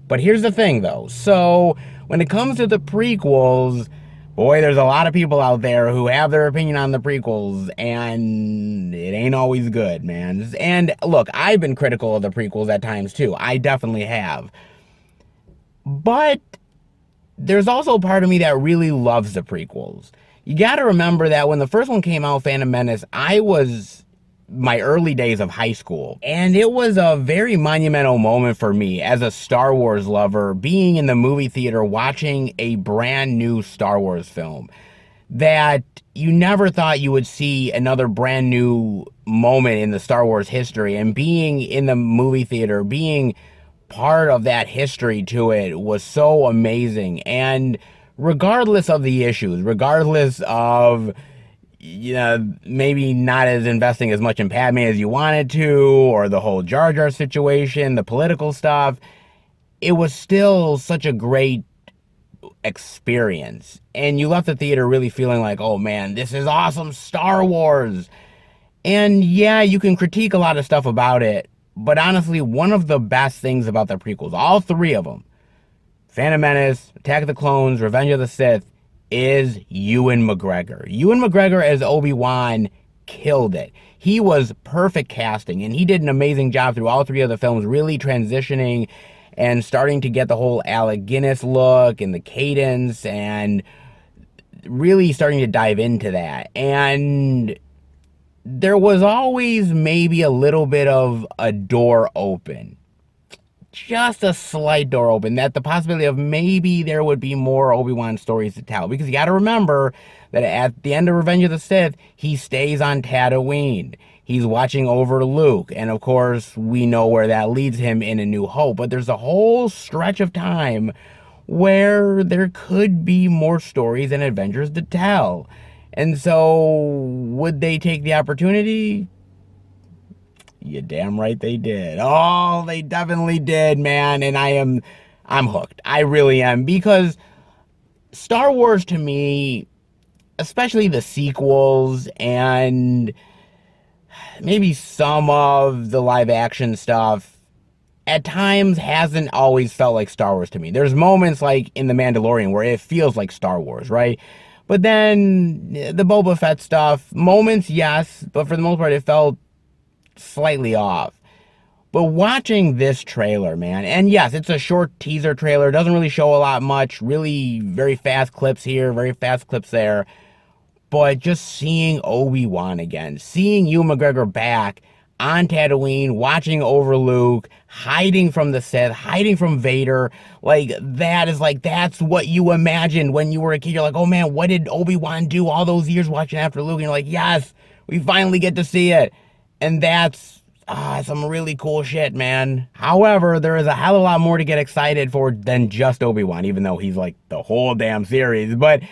But here's the thing, though. So, when it comes to the prequels, boy, there's a lot of people out there who have their opinion on the prequels, and it ain't always good, man. And look, I've been critical of the prequels at times, too. I definitely have. But there's also a part of me that really loves the prequels. You gotta remember that when the first one came out, Phantom Menace, I was my early days of high school. And it was a very monumental moment for me as a Star Wars lover, being in the movie theater watching a brand new Star Wars film that you never thought you would see another brand new moment in the Star Wars history. And being in the movie theater, being part of that history to it was so amazing. And regardless of the issues, regardless of, you know, maybe not as investing as much in Padme as you wanted to, or the whole Jar Jar situation, the political stuff, it was still such a great experience. And you left the theater really feeling like, oh man, this is awesome Star Wars. And yeah, you can critique a lot of stuff about it, but honestly, one of the best things about the prequels, all three of them, Phantom Menace, Attack of the Clones, Revenge of the Sith, is Ewan McGregor. Ewan McGregor as Obi-Wan killed it. He was perfect casting, and he did an amazing job through all three of the films, really transitioning and starting to get the whole Alec Guinness look and the cadence, and really starting to dive into that. And there was always maybe a little bit of a door open. Just a slight door open, that the possibility of maybe there would be more Obi-Wan stories to tell. Because you got to remember that at the end of Revenge of the Sith, he stays on Tatooine. He's watching over Luke. And of course, we know where that leads him in A New Hope. But there's a whole stretch of time where there could be more stories and adventures to tell. And so, would they take the opportunity? You damn right they did. Oh, they definitely did, man. And I'm hooked. I really am. Because Star Wars to me, especially the sequels and maybe some of the live action stuff, at times hasn't always felt like Star Wars to me. There's moments like in The Mandalorian where it feels like Star Wars, right? But then the Boba Fett stuff, moments, yes, but for the most part, it felt slightly off. But watching this trailer, man, and yes, it's a short teaser trailer, doesn't really show a lot much, really very fast clips here, very fast clips there. But just seeing Obi-Wan again, seeing Ewan McGregor back on Tatooine, watching over Luke, hiding from the Sith, hiding from Vader, like that is like, that's what you imagined when you were a kid. You're like, oh man, what did Obi-Wan do all those years watching after Luke? And you're like, yes, we finally get to see it. And that's some really cool shit, man. However, there is a hell of a lot more to get excited for than just Obi-Wan, even though he's like the whole damn series. But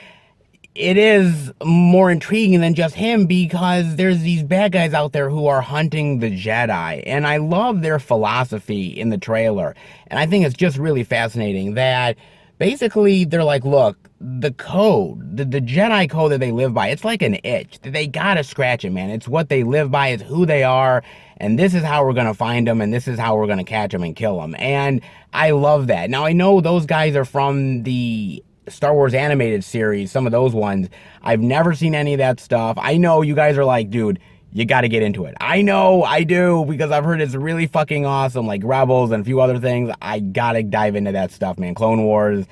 it is more intriguing than just him because there's these bad guys out there who are hunting the Jedi. And I love their philosophy in the trailer. And I think it's just really fascinating that basically they're like, look, the code, the Jedi code that they live by, it's like an itch. They gotta scratch it, man. It's what they live by. It's who they are. And this is how we're gonna find them. And this is how we're gonna catch them and kill them. And I love that. Now, I know those guys are from the Star Wars animated series, some of those ones. I've never seen any of that stuff. I know you guys are like, dude, you got to get into it. I know I do because I've heard it's really fucking awesome, like Rebels and a few other things. I got to dive into that stuff, man. Clone Wars.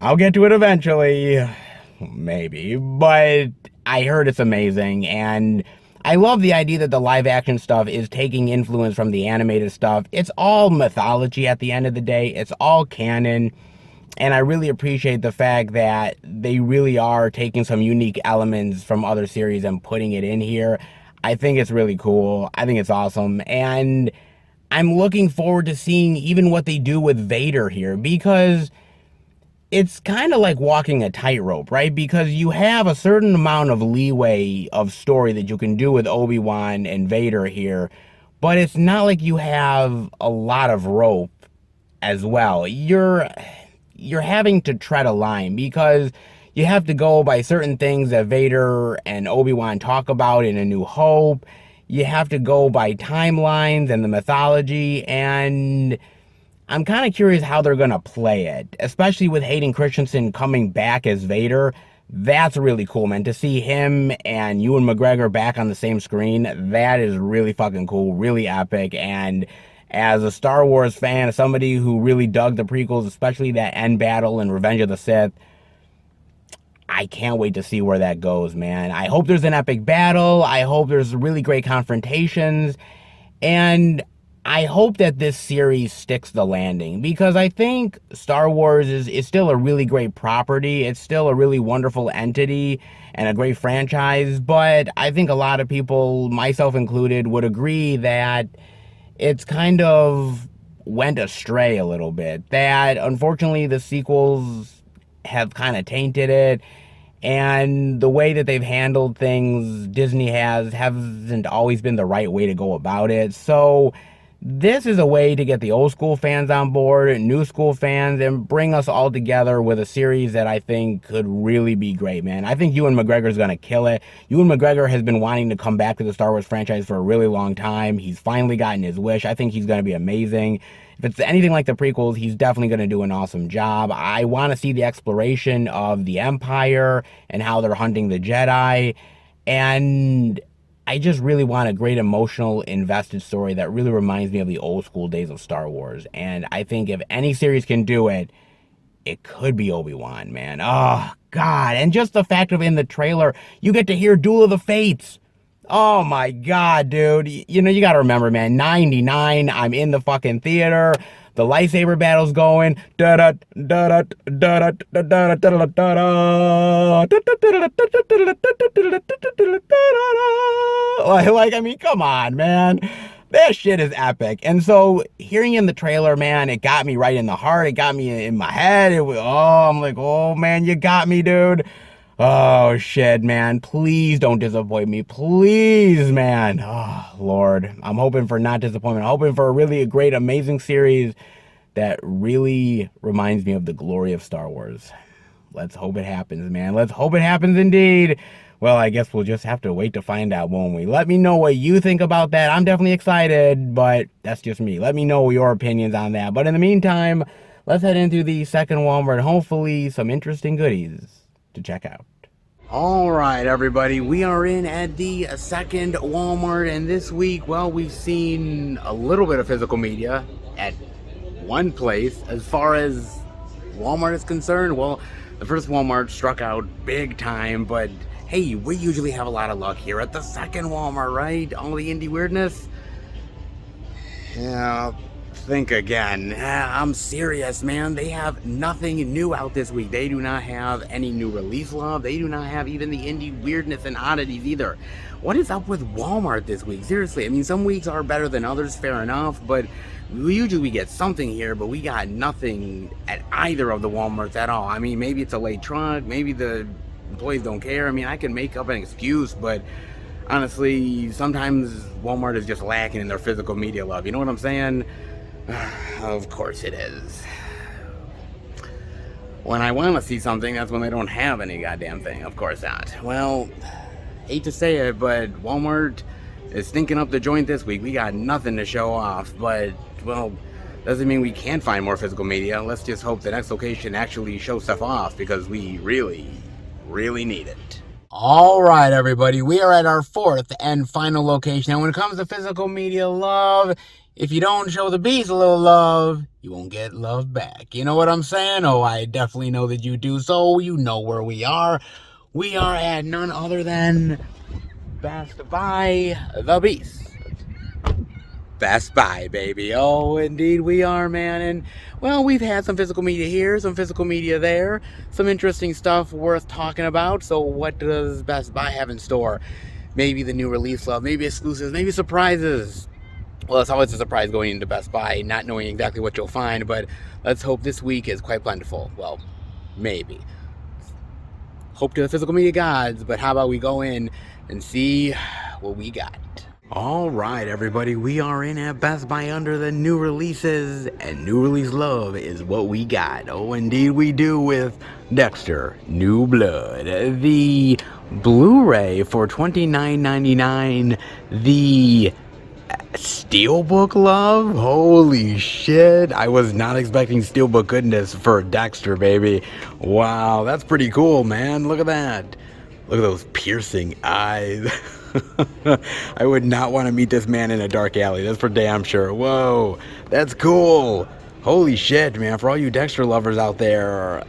I'll get to it eventually. Maybe. But I heard it's amazing. And I love the idea that the live action stuff is taking influence from the animated stuff. It's all mythology at the end of the day. It's all canon. And I really appreciate the fact that they really are taking some unique elements from other series and putting it in here. I think it's really cool. I think it's awesome. And I'm looking forward to seeing even what they do with Vader here, because it's kind of like walking a tightrope, right? Because you have a certain amount of leeway of story that you can do with Obi-Wan and Vader here, but it's not like you have a lot of rope as well. You're having to tread a line because you have to go by certain things that Vader and Obi-Wan talk about in A New Hope. You have to go by timelines and the mythology, and I'm kind of curious how they're going to play it, especially with Hayden Christensen coming back as Vader. That's really cool, man. To see him and Ewan McGregor back on the same screen, that is really fucking cool, really epic. And as a Star Wars fan, as somebody who really dug the prequels, especially that end battle in Revenge of the Sith, I can't wait to see where that goes, man. I hope there's an epic battle. I hope there's really great confrontations. And I hope that this series sticks the landing, because I think Star Wars is still a really great property. It's still a really wonderful entity and a great franchise. But I think a lot of people, myself included, would agree that it's kind of went astray a little bit. That, unfortunately, the sequels have kind of tainted it. And the way that they've handled things, Disney hasn't always been the right way to go about it. So this is a way to get the old school fans on board, new school fans, and bring us all together with a series that I think could really be great, man. I think Ewan McGregor's going to kill it. Ewan McGregor has been wanting to come back to the Star Wars franchise for a really long time. He's finally gotten his wish. I think he's going to be amazing. If it's anything like the prequels, he's definitely going to do an awesome job. I want to see the exploration of the Empire and how they're hunting the Jedi. And I just really want a great emotional, invested story that really reminds me of the old school days of Star Wars. And I think if any series can do it, it could be Obi-Wan, man. Oh, God. And just the fact of in the trailer, you get to hear Duel of the Fates. Oh, my God, dude. You know, you got to remember, man, 99, I'm in the fucking theater. The lightsaber battle's going. Like, I mean, come on, man. That shit is epic. And so hearing in the trailer, man, it got me right in the heart. It got me in my head. I'm like, oh man, you got me, dude. Oh, shit, man. Please don't disappoint me. Please, man. Oh, Lord. I'm hoping for not disappointment. I'm hoping for a really great, amazing series that really reminds me of the glory of Star Wars. Let's hope it happens, man. Let's hope it happens indeed. Well, I guess we'll just have to wait to find out, won't we? Let me know what you think about that. I'm definitely excited, but that's just me. Let me know your opinions on that. But in the meantime, let's head into the second Walmart. Hopefully, some interesting goodies to check out. All right, everybody, we are in at the second Walmart, and this week, well, we've seen a little bit of physical media at one place. As far as Walmart is concerned, well, the first Walmart struck out big time, but hey, we usually have a lot of luck here at the second Walmart, right? All the indie weirdness. Yeah, think again. I'm serious, man. They have nothing new out this week. They do not have any new release love. They do not have even the indie weirdness and oddities either. What is up with Walmart this week? Seriously, I mean, some weeks are better than others, fair enough, but we get something here, but we got nothing at either of the Walmarts at all. I mean, maybe it's a late truck, maybe the employees don't care. I mean, I can make up an excuse, but honestly, sometimes Walmart is just lacking in their physical media love. You know what I'm saying? Of course it is. When I want to see something, that's when they don't have any goddamn thing. Of course not. Well, hate to say it, but Walmart is stinking up the joint this week. We got nothing to show off, but, well, doesn't mean we can't find more physical media. Let's just hope the next location actually shows stuff off, because we really, really need it. All right, everybody, we are at our fourth and final location. And when it comes to physical media love, if you don't show the beast a little love, you won't get love back. You know what I'm saying? Oh, I definitely know that you do. So you know where we are. We are at none other than Best Buy the Beast. Best Buy, baby. Oh, indeed we are, man. And, well, we've had some physical media here, some physical media there, some interesting stuff worth talking about. So what does Best Buy have in store? Maybe the new release love, maybe exclusives, maybe surprises. Well, it's always a surprise going into Best Buy, not knowing exactly what you'll find, but let's hope this week is quite plentiful. Well, maybe. Hope to the physical media gods, but how about we go in and see what we got? All right, everybody, we are in at Best Buy under the new releases, and new release love is what we got. Oh, indeed we do, with Dexter New Blood, the Blu-ray for $29.99, the Steelbook love? Holy shit. I was not expecting Steelbook goodness for Dexter, baby. Wow, that's pretty cool, man. Look at that. Look at those piercing eyes. I would not want to meet this man in a dark alley. That's for damn sure. Whoa, that's cool. Holy shit, man. For all you Dexter lovers out there,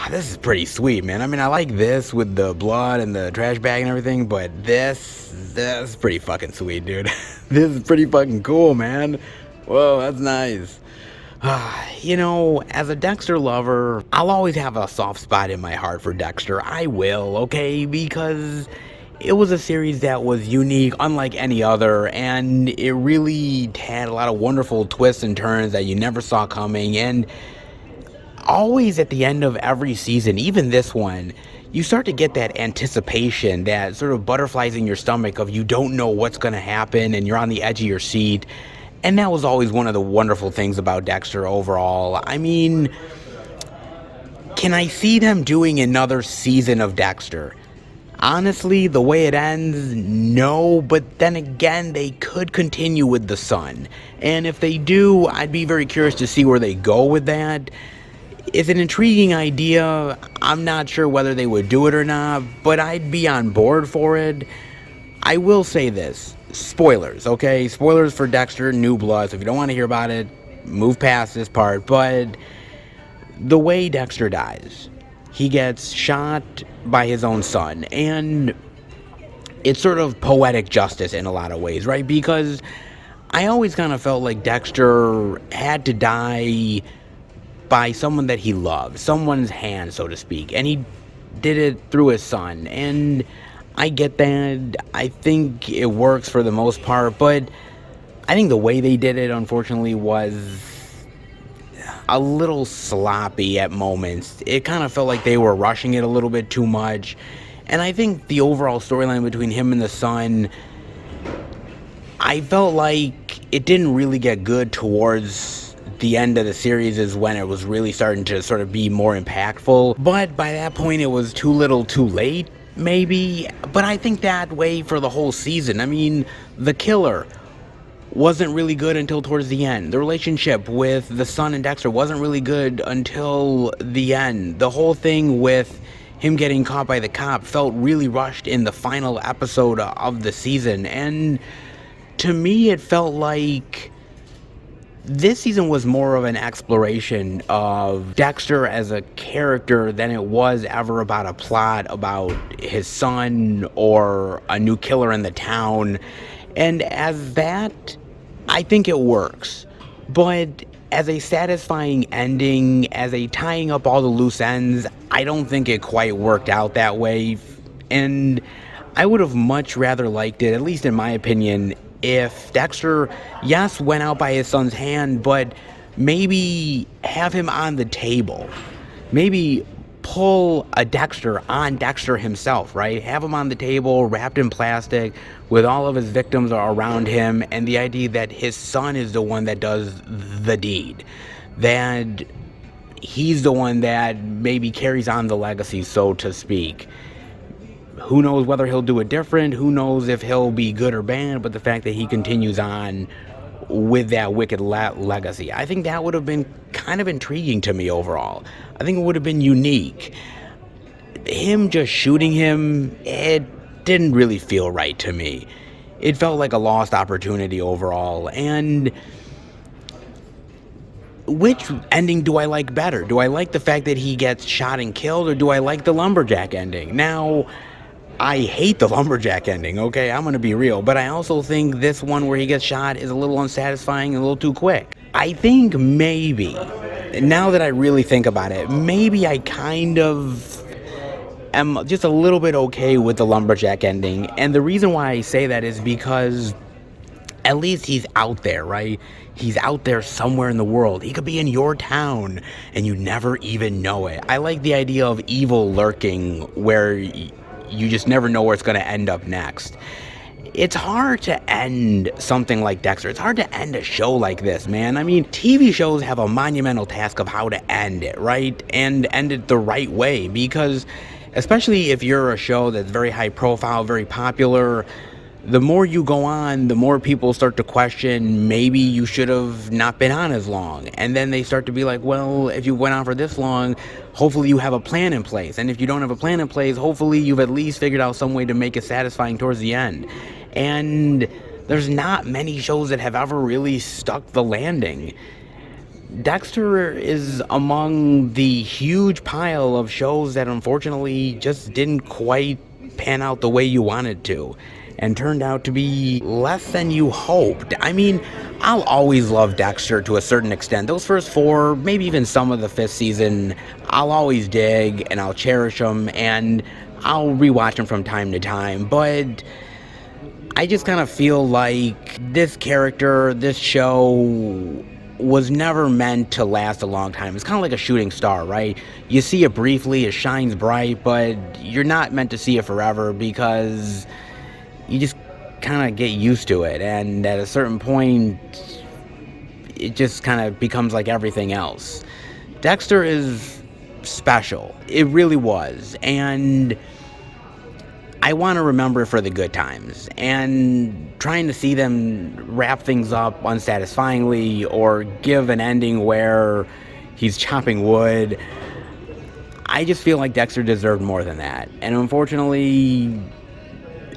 this is pretty sweet, man. I mean, I like this with the blood and the trash bag and everything, but this is pretty fucking sweet, dude. This is pretty fucking cool, man. Whoa, that's nice. You know, as a Dexter lover, I'll always have a soft spot in my heart for Dexter. I will, okay? Because it was a series that was unique, unlike any other, and it really had a lot of wonderful twists and turns that you never saw coming, and always at the end of every season, even this one, you start to get that anticipation, that sort of butterflies in your stomach of you don't know what's going to happen and you're on the edge of your seat. And that was always one of the wonderful things about Dexter overall. I mean, can I see them doing another season of Dexter? Honestly, the way it ends, no, but then again, they could continue with the son. And if they do, I'd be very curious to see where they go with that. It's an intriguing idea. I'm not sure whether they would do it or not, but I'd be on board for it. I will say this. Spoilers, okay? Spoilers for Dexter New Blood. So if you don't want to hear about it, move past this part. But the way Dexter dies, he gets shot by his own son. And it's sort of poetic justice in a lot of ways, right? Because I always kind of felt like Dexter had to die by someone that he loved, someone's hand, so to speak, and he did it through his son, and I get that. I think it works for the most part, but I think the way they did it, unfortunately, was a little sloppy at moments. It kind of felt like they were rushing it a little bit too much. And I think the overall storyline between him and the son, I felt like it didn't really get good towards the end of the series is when it was really starting to sort of be more impactful. But by that point, it was too little too late, maybe. But I think that way for the whole season. I mean, the killer wasn't really good until towards the end. The relationship with the son and Dexter wasn't really good until the end. The whole thing with him getting caught by the cop felt really rushed in the final episode of the season. And to me, it felt like this season was more of an exploration of Dexter as a character than it was ever about a plot about his son or a new killer in the town. And as that, I think it works. But as a satisfying ending, as a tying up all the loose ends, I don't think it quite worked out that way. And I would have much rather liked it, at least in my opinion, if Dexter, yes, went out by his son's hand, but maybe have him on the table. Maybe pull a Dexter on Dexter himself, right? Have him on the table, wrapped in plastic, with all of his victims around him, and the idea that his son is the one that does the deed. That he's the one that maybe carries on the legacy, so to speak. Who knows whether he'll do it different, who knows if he'll be good or bad, but the fact that he continues on with that wicked legacy, I think that would have been kind of intriguing to me overall. I think it would have been unique. Him just shooting him, it didn't really feel right to me. It felt like a lost opportunity overall. And which ending do I like better? Do I like the fact that he gets shot and killed, or do I like the lumberjack ending? Now, I hate the lumberjack ending, okay? I'm going to be real. But I also think this one where he gets shot is a little unsatisfying and a little too quick. I think maybe, now that I really think about it, maybe I kind of am just a little bit okay with the lumberjack ending. And the reason why I say that is because at least he's out there, right? He's out there somewhere in the world. He could be in your town and you never even know it. I like the idea of evil lurking where you just never know where it's going to end up next. It's hard to end something like Dexter. It's hard to end a show like this, man. I mean, TV shows have a monumental task of how to end it, right? And end it the right way, because especially if you're a show that's very high profile, very popular, the more you go on, the more people start to question, maybe you should have not been on as long. And then they start to be like, well, if you went on for this long, hopefully you have a plan in place. And if you don't have a plan in place, hopefully you've at least figured out some way to make it satisfying towards the end. And there's not many shows that have ever really stuck the landing. Dexter is among the huge pile of shows that unfortunately just didn't quite pan out the way you wanted to, and turned out to be less than you hoped. I mean, I'll always love Dexter to a certain extent. Those first 4, maybe even some of the 5th season, I'll always dig and I'll cherish them, and I'll rewatch them from time to time. But I just kind of feel like this character, this show, was never meant to last a long time. It's kind of like a shooting star, right? You see it briefly, it shines bright, but you're not meant to see it forever, because you just kind of get used to it, and at a certain point, it just kind of becomes like everything else. Dexter is special. It really was, and I want to remember it for the good times, and trying to see them wrap things up unsatisfyingly or give an ending where he's chopping wood, I just feel like Dexter deserved more than that. And unfortunately,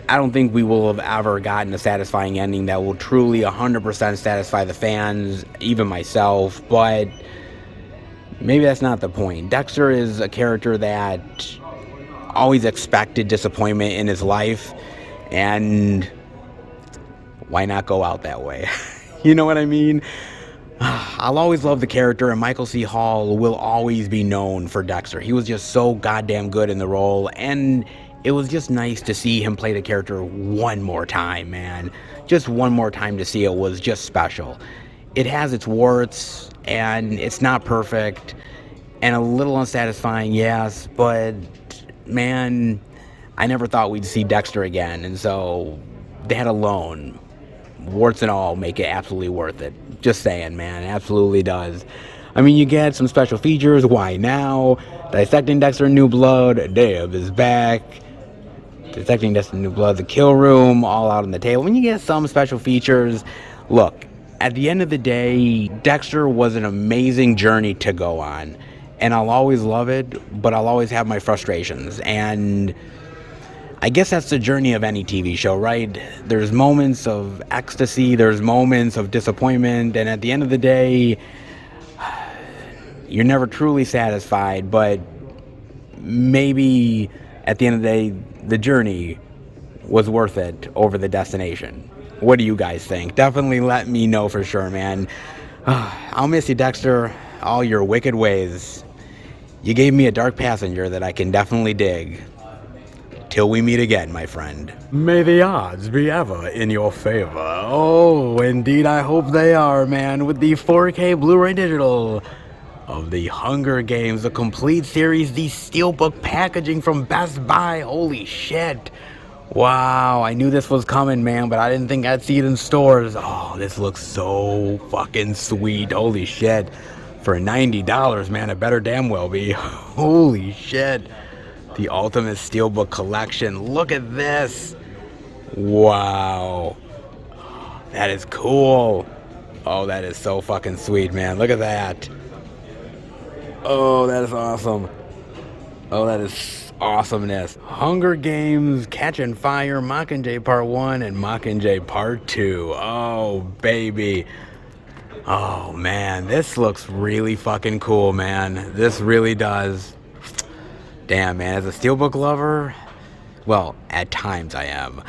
I don't think we will have ever gotten a satisfying ending that will truly 100% satisfy the fans, even myself, but maybe that's not the point. Dexter is a character that always expected disappointment in his life, and why not go out that way? You know what I mean? I'll always love the character, and Michael C. Hall will always be known for Dexter. He was just so goddamn good in the role, and it was just nice to see him play the character one more time, man. Just one more time to see it was just special. it has its warts, and it's not perfect, and a little unsatisfying, yes, but man, I never thought we'd see Dexter again, and so that alone, warts and all, make it absolutely worth it. Just saying, man, it absolutely does. I mean, you get some special features. Why now? Dissecting Dexter New Blood, Dave is back. Dissecting Dexter New Blood, the kill room, all out on the table. When you get some special features, look, at the end of the day, Dexter was an amazing journey to go on. And I'll always love it, but I'll always have my frustrations. And I guess that's the journey of any TV show, right? There's moments of ecstasy, there's moments of disappointment, and at the end of the day, you're never truly satisfied, but maybe at the end of the day, the journey was worth it over the destination. What do you guys think? Definitely let me know for sure, man. I'll miss you, Dexter. All your wicked ways. You gave me a dark passenger that I can definitely dig. Till we meet again, my friend. May the odds be ever in your favor. Oh, indeed, I hope they are, man. With the 4K Blu-ray digital of the Hunger Games, the complete series, the steelbook packaging from Best Buy. Holy shit. Wow, I knew this was coming, man, but I didn't think I'd see it in stores. Oh, this looks so fucking sweet. Holy shit. For $90, man, it better damn well be. Holy shit. The Ultimate Steelbook Collection. Look at this. Wow. That is cool. Oh, that is so fucking sweet, man. Look at that. Oh, that is awesome. Oh, that is awesomeness. Hunger Games, Catching Fire, Mockingjay Part 1 and Mockingjay Part 2. Oh, baby. Oh, man. This looks really fucking cool, man. This really does. Damn, man, as a steelbook lover, well, at times I am.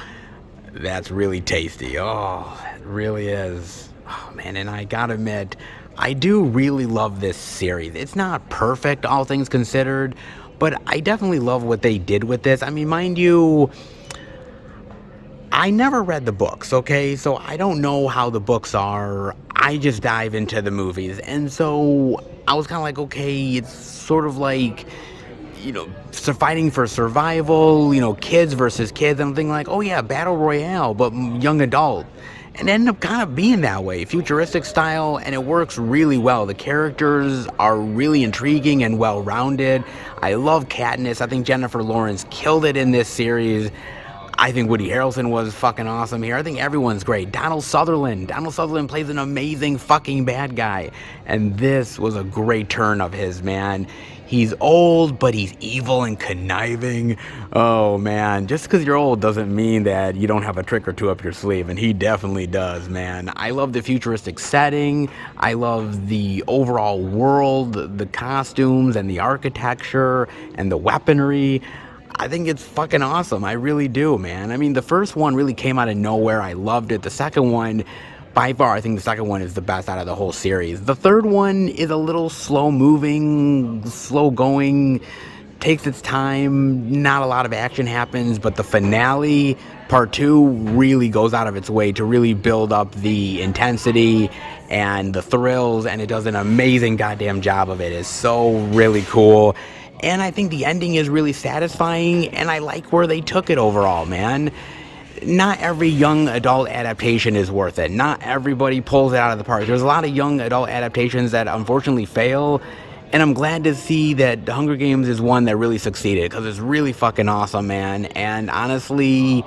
That's really tasty. Oh, it really is. Oh, man, and I gotta admit, I do really love this series. It's not perfect, all things considered, but I definitely love what they did with this. I mean, mind you, I never read the books, okay? So I don't know how the books are. I just dive into the movies. And so I was kind of like, okay, it's sort of like, you know, fighting for survival, you know, kids versus kids. I'm thinking like, oh yeah, battle royale, but young adult. And it ended up kind of being that way, futuristic style, and it works really well. The characters are really intriguing and well-rounded. I love Katniss. I think Jennifer Lawrence killed it in this series. I think Woody Harrelson was fucking awesome here. I think everyone's great. Donald Sutherland plays an amazing fucking bad guy. And this was a great turn of his, man. He's old, but he's evil and conniving. Oh, man. Just because you're old doesn't mean that you don't have a trick or two up your sleeve, and he definitely does, man. I love the futuristic setting. I love the overall world, the costumes, and the architecture, and the weaponry. I think it's fucking awesome. I really do, man. I mean, the first one really came out of nowhere. I loved it. The second one, by far, I think the second one is the best out of the whole series. The third one is a little slow-moving, slow-going, takes its time, not a lot of action happens, but the finale, part 2, really goes out of its way to really build up the intensity and the thrills, and it does an amazing goddamn job of it. It's so really cool. And I think the ending is really satisfying, and I like where they took it overall, man. Not every young adult adaptation is worth it. Not everybody pulls it out of the park. There's a lot of young adult adaptations that unfortunately fail, and I'm glad to see that Hunger Games is one that really succeeded, because it's really fucking awesome, man. And honestly,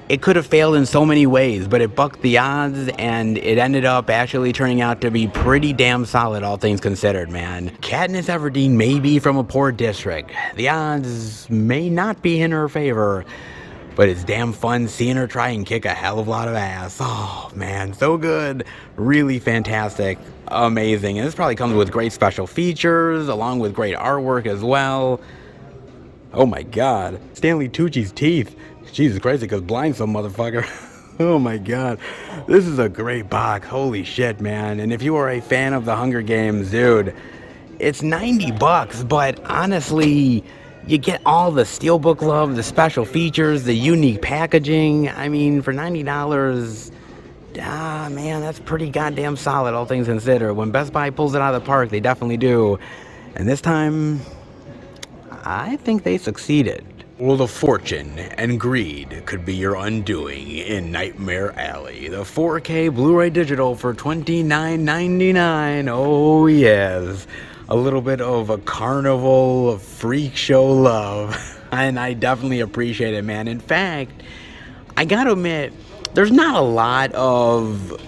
it could have failed in so many ways, but it bucked the odds, and it ended up actually turning out to be pretty damn solid, all things considered, man. Katniss Everdeen may be from a poor district. The odds may not be in her favor, but it's damn fun seeing her try and kick a hell of a lot of ass. Oh, man, so good. Really fantastic. Amazing. And this probably comes with great special features, along with great artwork as well. Oh, my God. Stanley Tucci's teeth. Jesus Christ, it goes blind some motherfucker. Oh my God. This is a great box. Holy shit, man. And if you are a fan of the Hunger Games, dude, it's $90, but honestly, you get all the steelbook love, the special features, the unique packaging. I mean, for $90, Man, that's pretty goddamn solid, all things considered. When Best Buy pulls it out of the park, they definitely do. And this time, I think they succeeded. World of fortune and greed could be your undoing in Nightmare Alley. The 4K Blu-ray digital for $29.99. Oh yes. A little bit of a carnival freak show love. And I definitely appreciate it, man. In fact, I gotta admit, there's not a lot of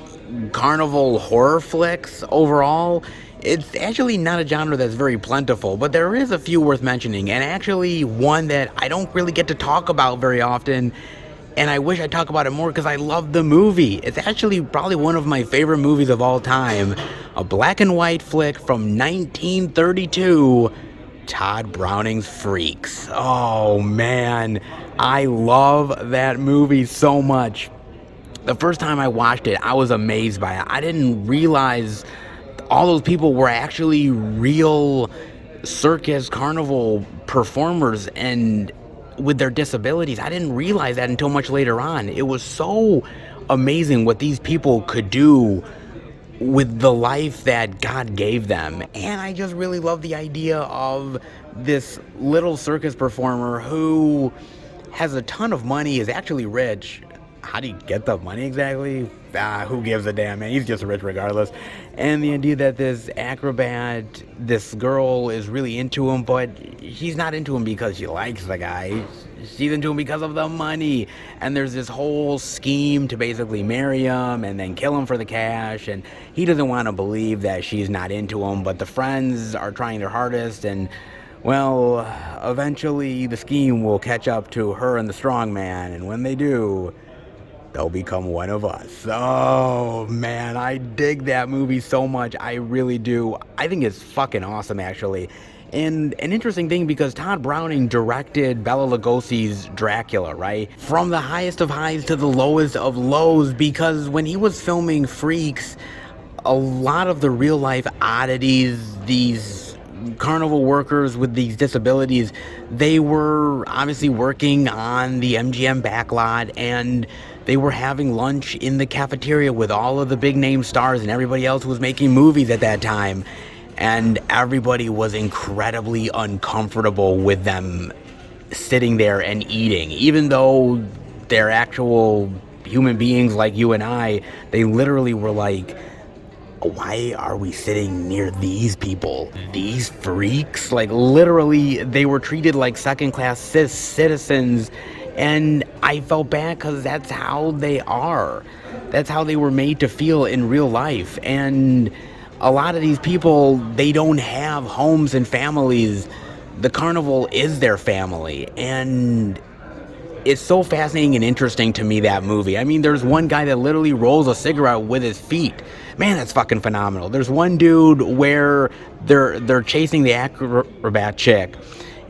carnival horror flicks overall. It's actually not a genre that's very plentiful, but there is a few worth mentioning, and actually one that I don't really get to talk about very often, and I wish I'd talk about it more because I love the movie. It's actually probably one of my favorite movies of all time, a black and white flick from 1932, Todd Browning's Freaks. Oh man, I love that movie so much. The first time I watched it, I was amazed by it. I didn't realize all those people were actually real circus carnival performers and with their disabilities. I didn't realize that until much later on. It was so amazing what these people could do with the life that God gave them. And I just really love the idea of this little circus performer who has a ton of money, is actually rich. How do you get the money exactly? Who gives a damn, man? He's just rich regardless. And the idea that this acrobat, this girl is really into him, but she's not into him because she likes the guy. She's into him because of the money. And there's this whole scheme to basically marry him and then kill him for the cash. And he doesn't want to believe that she's not into him, but the friends are trying their hardest. And, well, eventually the scheme will catch up to her and the strong man. And when they do, they'll become one of us. Oh man, I dig that movie so much. I really do. I think it's fucking awesome, actually. And an interesting thing, because Todd Browning directed Bela Lugosi's Dracula, right? From the highest of highs to the lowest of lows, because when he was filming Freaks, a lot of the real life oddities, these carnival workers with these disabilities, they were obviously working on the MGM backlot, and they were having lunch in the cafeteria with all of the big name stars and everybody else who was making movies at that time. And everybody was incredibly uncomfortable with them sitting there and eating. Even though they're actual human beings like you and I, they literally were like, why are we sitting near these people? These freaks? Like, literally, they were treated like second-class citizens. And I felt bad because that's how they are. That's how they were made to feel in real life. And a lot of these people, they don't have homes and families. The carnival is their family. And it's so fascinating and interesting to me, that movie. I mean, there's one guy that literally rolls a cigarette with his feet. Man, that's fucking phenomenal. There's one dude where they're chasing the acrobat chick,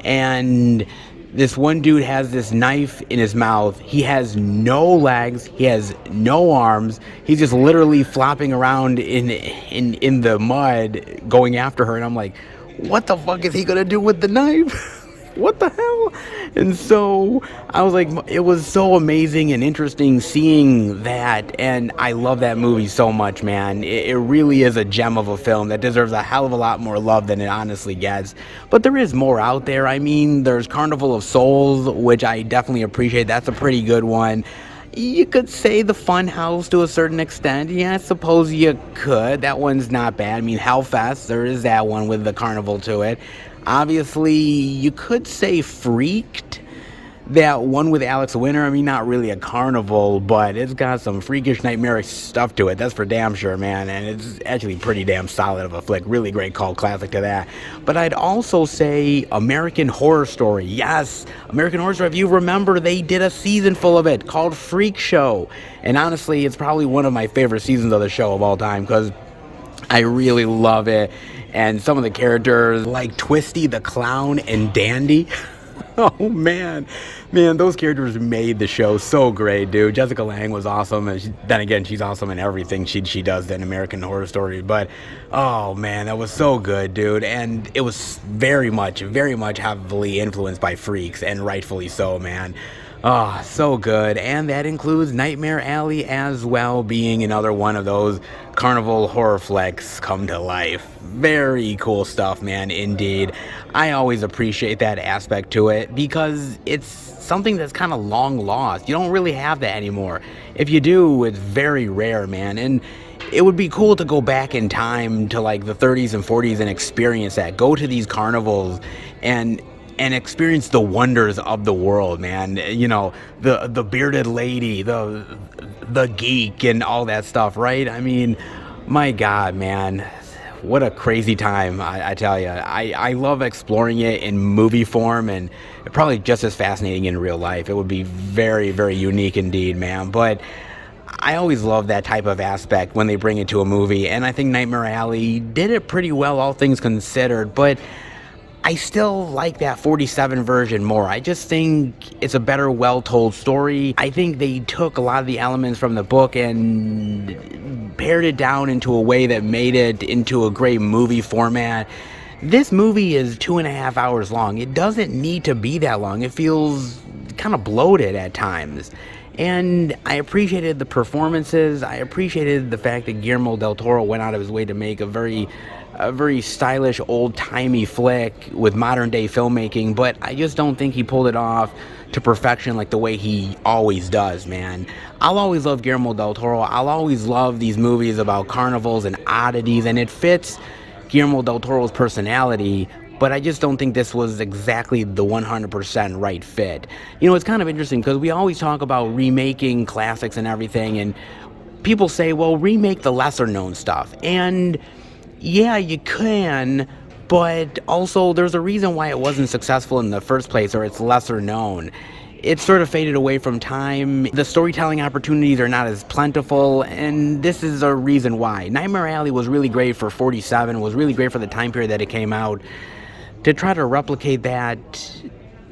and this one dude has this knife in his mouth. He has no legs. He has no arms. He's just literally flopping around in the mud going after her. And I'm like, what the fuck is he going to do with the knife? What the hell? And so I was like, it was so amazing and interesting seeing that. And I love that movie so much, man. It really is a gem of a film that deserves a hell of a lot more love than it honestly gets. But there is more out there. I mean, there's Carnival of Souls, which I definitely appreciate. That's a pretty good one. You could say The Funhouse to a certain extent. Yeah, I suppose you could. That one's not bad. I mean, Hellfest, there is that one with the carnival to it. Obviously, you could say Freaked, that one with Alex Winter. I mean, not really a carnival, but it's got some freakish, nightmarish stuff to it. That's for damn sure, man. And it's actually pretty damn solid of a flick. Really great cult classic to that. But I'd also say American Horror Story. Yes, American Horror Story. If you remember, they did a season full of it called Freak Show. And honestly, it's probably one of my favorite seasons of the show of all time, because I really love it. And some of the characters, like Twisty the Clown and Dandy. Oh, man, those characters made the show so great, dude. Jessica Lange was awesome. And then again, she's awesome in everything she does in American Horror Story. But, oh, man, that was so good, dude. And it was very much heavily influenced by Freaks, and rightfully so, man. Oh, so good. And that includes Nightmare Alley as well, being another one of those carnival horror flicks come to life. Very cool stuff, man, indeed. I always appreciate that aspect to it because it's something that's kind of long lost. You don't really have that anymore. If you do, it's very rare, man. And it would be cool to go back in time to like the 30s and 40s and experience that. Go to these carnivals and experience the wonders of the world, man. You know, the bearded lady, the geek, and all that stuff, right? I mean, my God, man, what a crazy time! I tell you, I love exploring it in movie form, and probably just as fascinating in real life. It would be very, very unique indeed, man. But I always love that type of aspect when they bring it to a movie, and I think Nightmare Alley did it pretty well, all things considered. But I still like that 47 version more. I just think it's a better, well-told story. I think they took a lot of the elements from the book and pared it down into a way that made it into a great movie format. This movie is 2.5 hours long. It doesn't need to be that long. It feels kind of bloated at times. And I appreciated the performances. I appreciated the fact that Guillermo del Toro went out of his way to make a very stylish, old-timey flick with modern-day filmmaking, but I just don't think he pulled it off to perfection like the way he always does, man. I'll always love Guillermo del Toro. I'll always love these movies about carnivals and oddities, and it fits Guillermo del Toro's personality, but I just don't think this was exactly the 100% right fit. You know, it's kind of interesting because we always talk about remaking classics and everything, and people say, well, remake the lesser-known stuff, and yeah, you can, but also there's a reason why it wasn't successful in the first place, or it's lesser known. It's sort of faded away from time. The storytelling opportunities are not as plentiful, and this is a reason why. Nightmare Alley was really great for 47, was really great for the time period that it came out. To try to replicate that,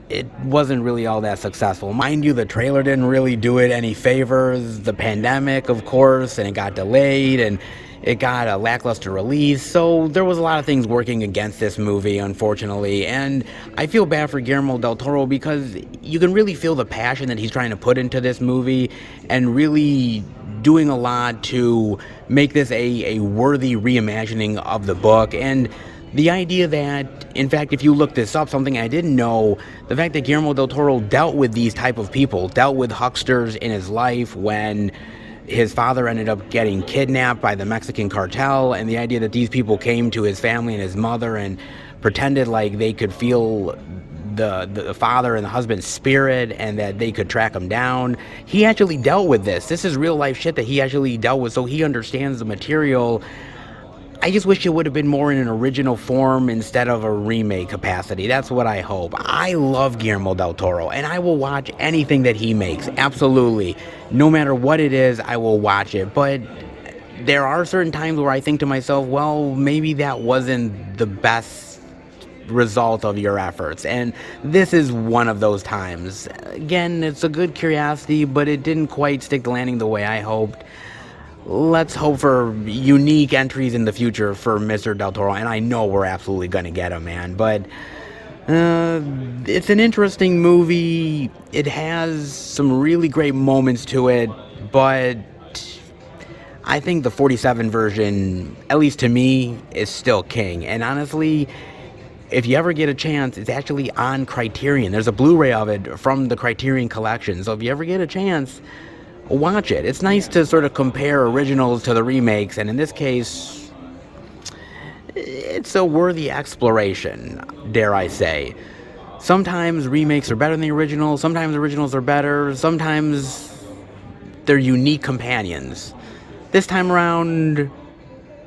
it wasn't really all that successful. Mind you, the trailer didn't really do it any favors. The pandemic, of course, and it got delayed, and it got a lackluster release, so there was a lot of things working against this movie, unfortunately, and I feel bad for Guillermo del Toro because you can really feel the passion that he's trying to put into this movie and really doing a lot to make this a worthy reimagining of the book. And the idea that, in fact, if you look this up, something I didn't know, the fact that Guillermo del Toro dealt with these type of people, dealt with hucksters in his life when his father ended up getting kidnapped by the Mexican cartel, and the idea that these people came to his family and his mother and pretended like they could feel the father and the husband's spirit and that they could track him down. He actually dealt with this. This is real life shit that he actually dealt with, so he understands the material. I just wish it would have been more in an original form instead of a remake capacity. That's what I hope. I love Guillermo del Toro, and I will watch anything that he makes. Absolutely. No matter what it is, I will watch it. But there are certain times where I think to myself, well, maybe that wasn't the best result of your efforts. And this is one of those times. Again, it's a good curiosity, but it didn't quite stick the landing the way I hoped. Let's hope for unique entries in the future for Mr. Del Toro, and I know we're absolutely going to get him, man. But it's an interesting movie. It has some really great moments to it, but I think the 47 version, at least to me, is still king. And honestly, if you ever get a chance, it's actually on Criterion. There's a Blu-ray of it from the Criterion collection. So if you ever get a chance, watch it. It's nice to sort of compare originals to the remakes, and in this case, it's a worthy exploration, dare I say. Sometimes remakes are better than the originals, sometimes originals are better, sometimes they're unique companions. This time around,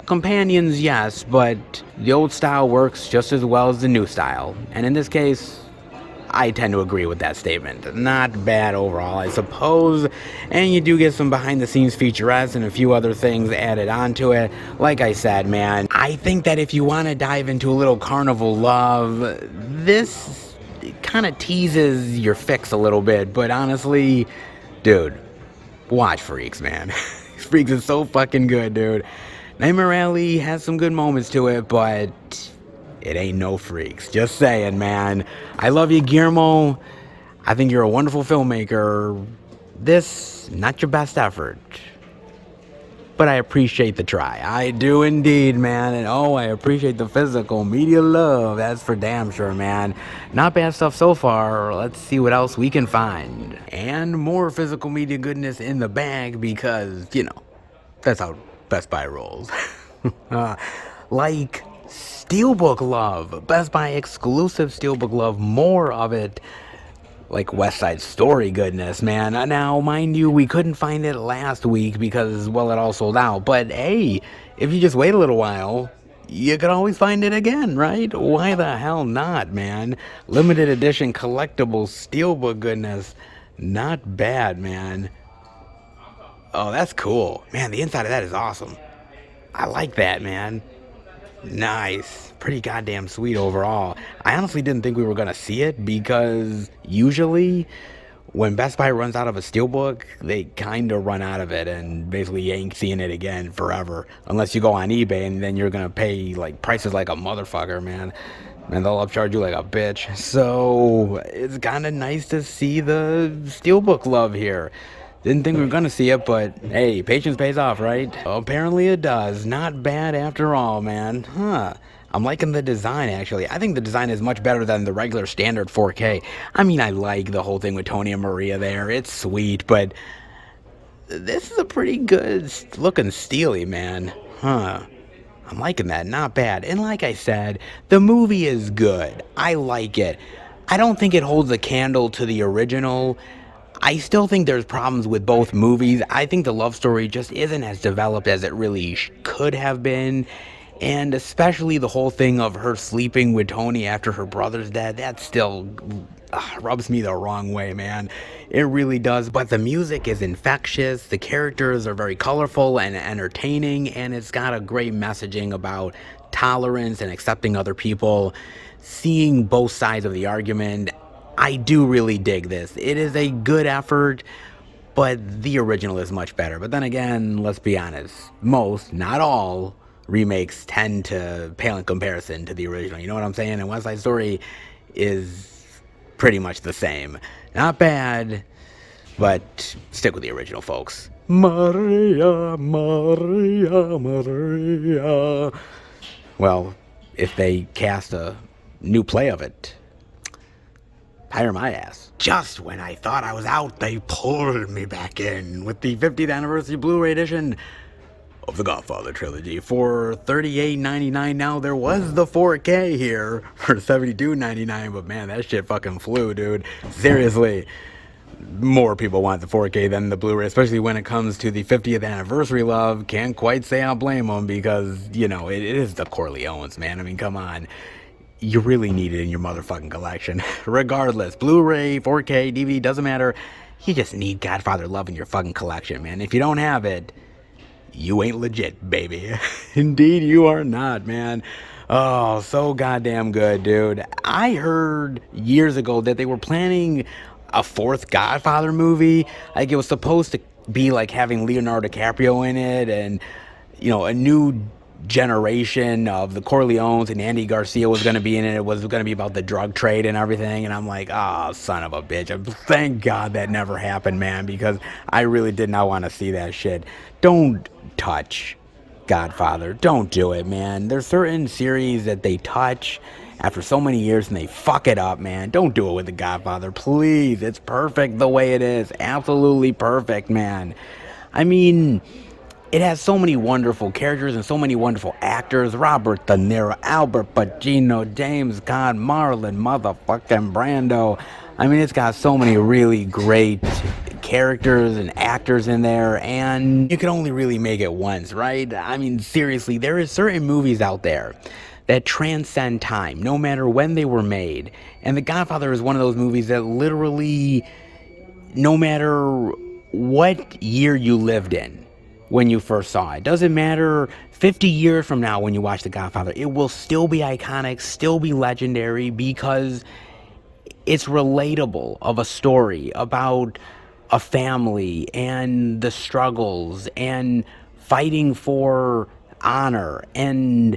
companions, yes, but the old style works just as well as the new style, and in this case, I tend to agree with that statement. Not bad overall, I suppose. And you do get some behind-the-scenes featurettes and a few other things added onto it. Like I said, man, I think that if you want to dive into a little carnival love, this kind of teases your fix a little bit. But honestly, dude, watch Freaks, man. Freaks is so fucking good, dude. Nightmare Alley has some good moments to it, but it ain't no Freaks. Just saying, man. I love you, Guillermo. I think you're a wonderful filmmaker. This, not your best effort. But I appreciate the try. I do indeed, man. And oh, I appreciate the physical media love. That's for damn sure, man. Not bad stuff so far. Let's see what else we can find. And more physical media goodness in the bag because, that's how Best Buy rolls. Like Steelbook love. Best Buy exclusive Steelbook love. More of it. Like West Side Story goodness, man. Now, mind you, we couldn't find it last week because, well, it all sold out. But hey, if you just wait a little while, you could always find it again, right? Why the hell not, man? Limited edition collectible steelbook goodness. Not bad, man. Oh, that's cool. Man, the inside of that is awesome. I like that, man. Nice. Pretty goddamn sweet overall. I honestly didn't think we were going to see it because usually when Best Buy runs out of a steelbook, they kind of run out of it and basically you ain't seeing it again forever. Unless you go on eBay and then you're going to pay like prices like a motherfucker, man. And they'll upcharge you like a bitch. So it's kind of nice to see the steelbook love here. Didn't think we were gonna see it, but hey, patience pays off, right? Apparently it does. Not bad after all, man. I'm liking the design, actually. I think the design is much better than the regular standard 4K. I mean, I like the whole thing with Tony and Maria there. It's sweet, but this is a pretty good looking Steely, man. I'm liking that. Not bad. And like I said, the movie is good. I like it. I don't think it holds a candle to the original. I still think there's problems with both movies. I think the love story just isn't as developed as it really could have been. And especially the whole thing of her sleeping with Tony after her brother's dead, that still rubs me the wrong way, man. It really does. But the music is infectious, the characters are very colorful and entertaining, and it's got a great messaging about tolerance and accepting other people, seeing both sides of the argument. I do really dig this. It is a good effort, but the original is much better. But then again, let's be honest. Most, not all, remakes tend to pale in comparison to the original. You know what I'm saying? And West Side Story is pretty much the same. Not bad, but stick with the original, folks. Maria, Maria, Maria. Well, if they cast a new play of it, hire my ass. Just when I thought I was out, they pulled me back in with the 50th anniversary Blu-ray edition of the Godfather Trilogy for $38.99. Now, there was the 4K here for $72.99, but man, that shit fucking flew, dude. Seriously. More people want the 4K than the Blu-ray, especially when it comes to the 50th anniversary love. Can't quite say I'll blame them because, it is the Corleones, man. I mean, come on. You really need it in your motherfucking collection. Regardless, Blu-ray, 4K, DVD, doesn't matter. You just need Godfather love in your fucking collection, man. If you don't have it, you ain't legit, baby. Indeed, you are not, man. Oh, so goddamn good, dude. I heard years ago that they were planning a fourth Godfather movie. Like, it was supposed to be like having Leonardo DiCaprio in it and, a new generation of the Corleones, and Andy Garcia was going to be in it. It was going to be about the drug trade and everything, and I'm like, oh, son of a bitch. Thank God that never happened, man, because I really did not want to see that shit. Don't touch Godfather. Don't do it, man. There's certain series that they touch after so many years and they fuck it up, man. Don't do it with the Godfather, please. It's perfect the way it is. Absolutely perfect, man. I mean, it has so many wonderful characters and so many wonderful actors. Robert De Niro, Albert Pacino, James Caan, Marlon motherfucking Brando. I mean, it's got so many really great characters and actors in there, and you can only really make it once, right? I mean, seriously, there is certain movies out there that transcend time, no matter when they were made. And The Godfather is one of those movies that literally, no matter what year you lived in, when you first saw it. Doesn't matter 50 years from now when you watch The Godfather. It will still be iconic, still be legendary because it's relatable of a story about a family and the struggles and fighting for honor and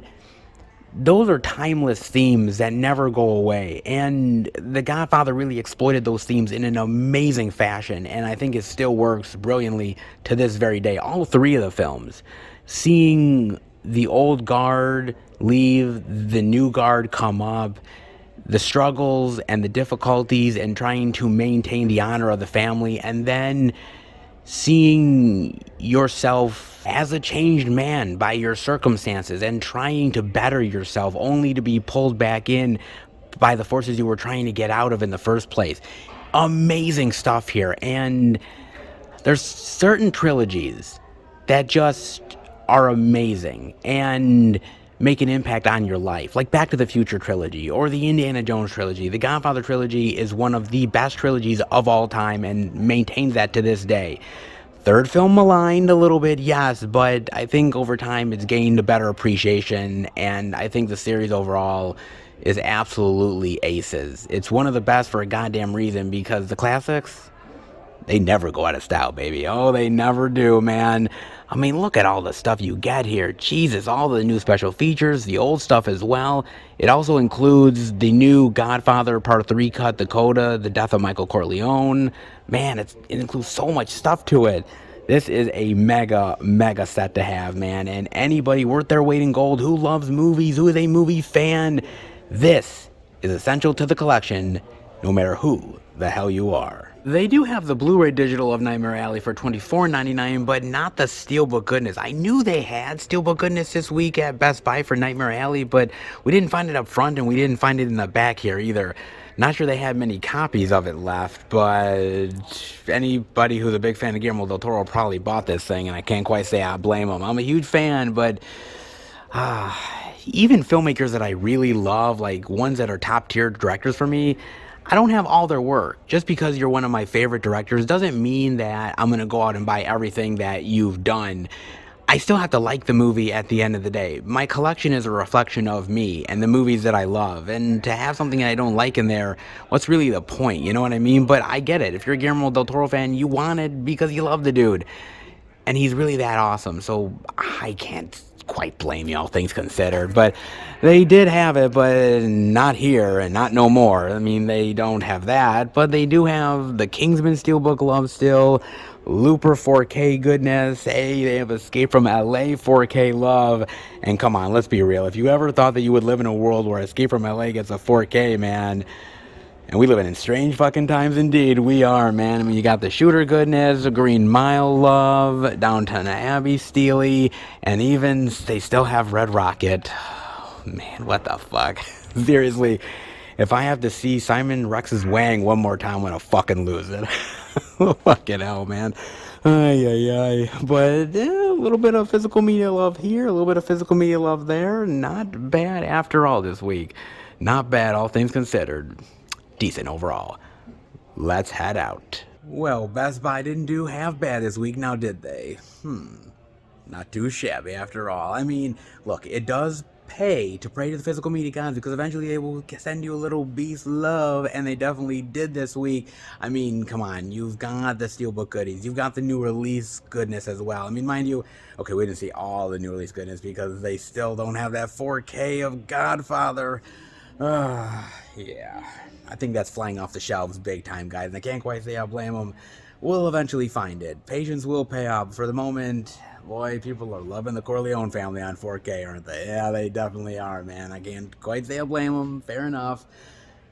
those are timeless themes that never go away. And The Godfather really exploited those themes in an amazing fashion. And I think it still works brilliantly to this very day. All three of the films, seeing the old guard leave, the new guard come up, the struggles and the difficulties and trying to maintain the honor of the family, and then seeing yourself as a changed man by your circumstances and trying to better yourself only to be pulled back in by the forces you were trying to get out of in the first place. Amazing stuff here. And there's certain trilogies that just are amazing and make an impact on your life, like Back to the Future trilogy or the Indiana Jones trilogy. The Godfather trilogy is one of the best trilogies of all time and maintains that to this day. Third film maligned a little bit, yes, but I think over time it's gained a better appreciation, and I think the series overall is absolutely aces. It's one of the best for a goddamn reason, because the classics, they never go out of style, baby. Oh, they never do, man. I mean, look at all the stuff you get here. Jesus, all the new special features, the old stuff as well. It also includes the new Godfather Part 3 cut, the coda, the death of Michael Corleone. Man, it includes so much stuff to it. This is a mega set to have, man. And anybody worth their weight in gold who loves movies, who is a movie fan, this is essential to the collection, no matter who the hell you are. They do have the Blu-ray digital of Nightmare Alley for $24.99, but not the Steelbook goodness. I knew they had Steelbook goodness this week at Best Buy for Nightmare Alley, but we didn't find it up front and we didn't find it in the back here either. Not sure they had many copies of it left, but anybody who's a big fan of Guillermo del Toro probably bought this thing, and I can't quite say I blame them. I'm a huge fan, but even filmmakers that I really love, like ones that are top tier directors for me, I don't have all their work. Just because you're one of my favorite directors doesn't mean that I'm going to go out and buy everything that you've done. I still have to like the movie at the end of the day. My collection is a reflection of me and the movies that I love. And to have something I don't like in there, what's really the point? You know what I mean? But I get it. If you're a Guillermo del Toro fan, you want it because you love the dude. And he's really that awesome. So I can't quite blame you, all things considered. But they did have it, but not here and not no more. I mean, they don't have that, but they do have the Kingsman Steelbook love still, Looper 4K goodness, hey, they have Escape from LA 4K love, and come on, let's be real. If you ever thought that you would live in a world where Escape from LA gets a 4K, man, and we live in strange fucking times indeed. We are, man. I mean, you got the Shooter goodness, Green Mile love, Downton Abbey Steely, and even they still have Red Rocket. Oh, man, what the fuck? Seriously, if I have to see Simon Rex's Wang one more time, I'm gonna fucking lose it. Fucking hell, man. Ay. But a little bit of physical media love here, a little bit of physical media love there. Not bad after all this week. Not bad, all things considered. Decent overall. Let's head out. Well, Best Buy didn't do half bad this week, now did they? Not too shabby after all. I mean, look, it does pay to pray to the physical media gods, because eventually they will send you a little beast love, and they definitely did this week. I mean, come on, you've got the Steelbook goodies, you've got the new release goodness as well. I mean, mind you, okay, we didn't see all the new release goodness because they still don't have that 4K of Godfather. Yeah. I think that's flying off the shelves big time, guys, and I can't quite say I blame them. We'll eventually find it. Patience will pay off. For the moment, boy, people are loving the Corleone family on 4K, aren't they? Yeah, they definitely are, man. I can't quite say I blame them. Fair enough.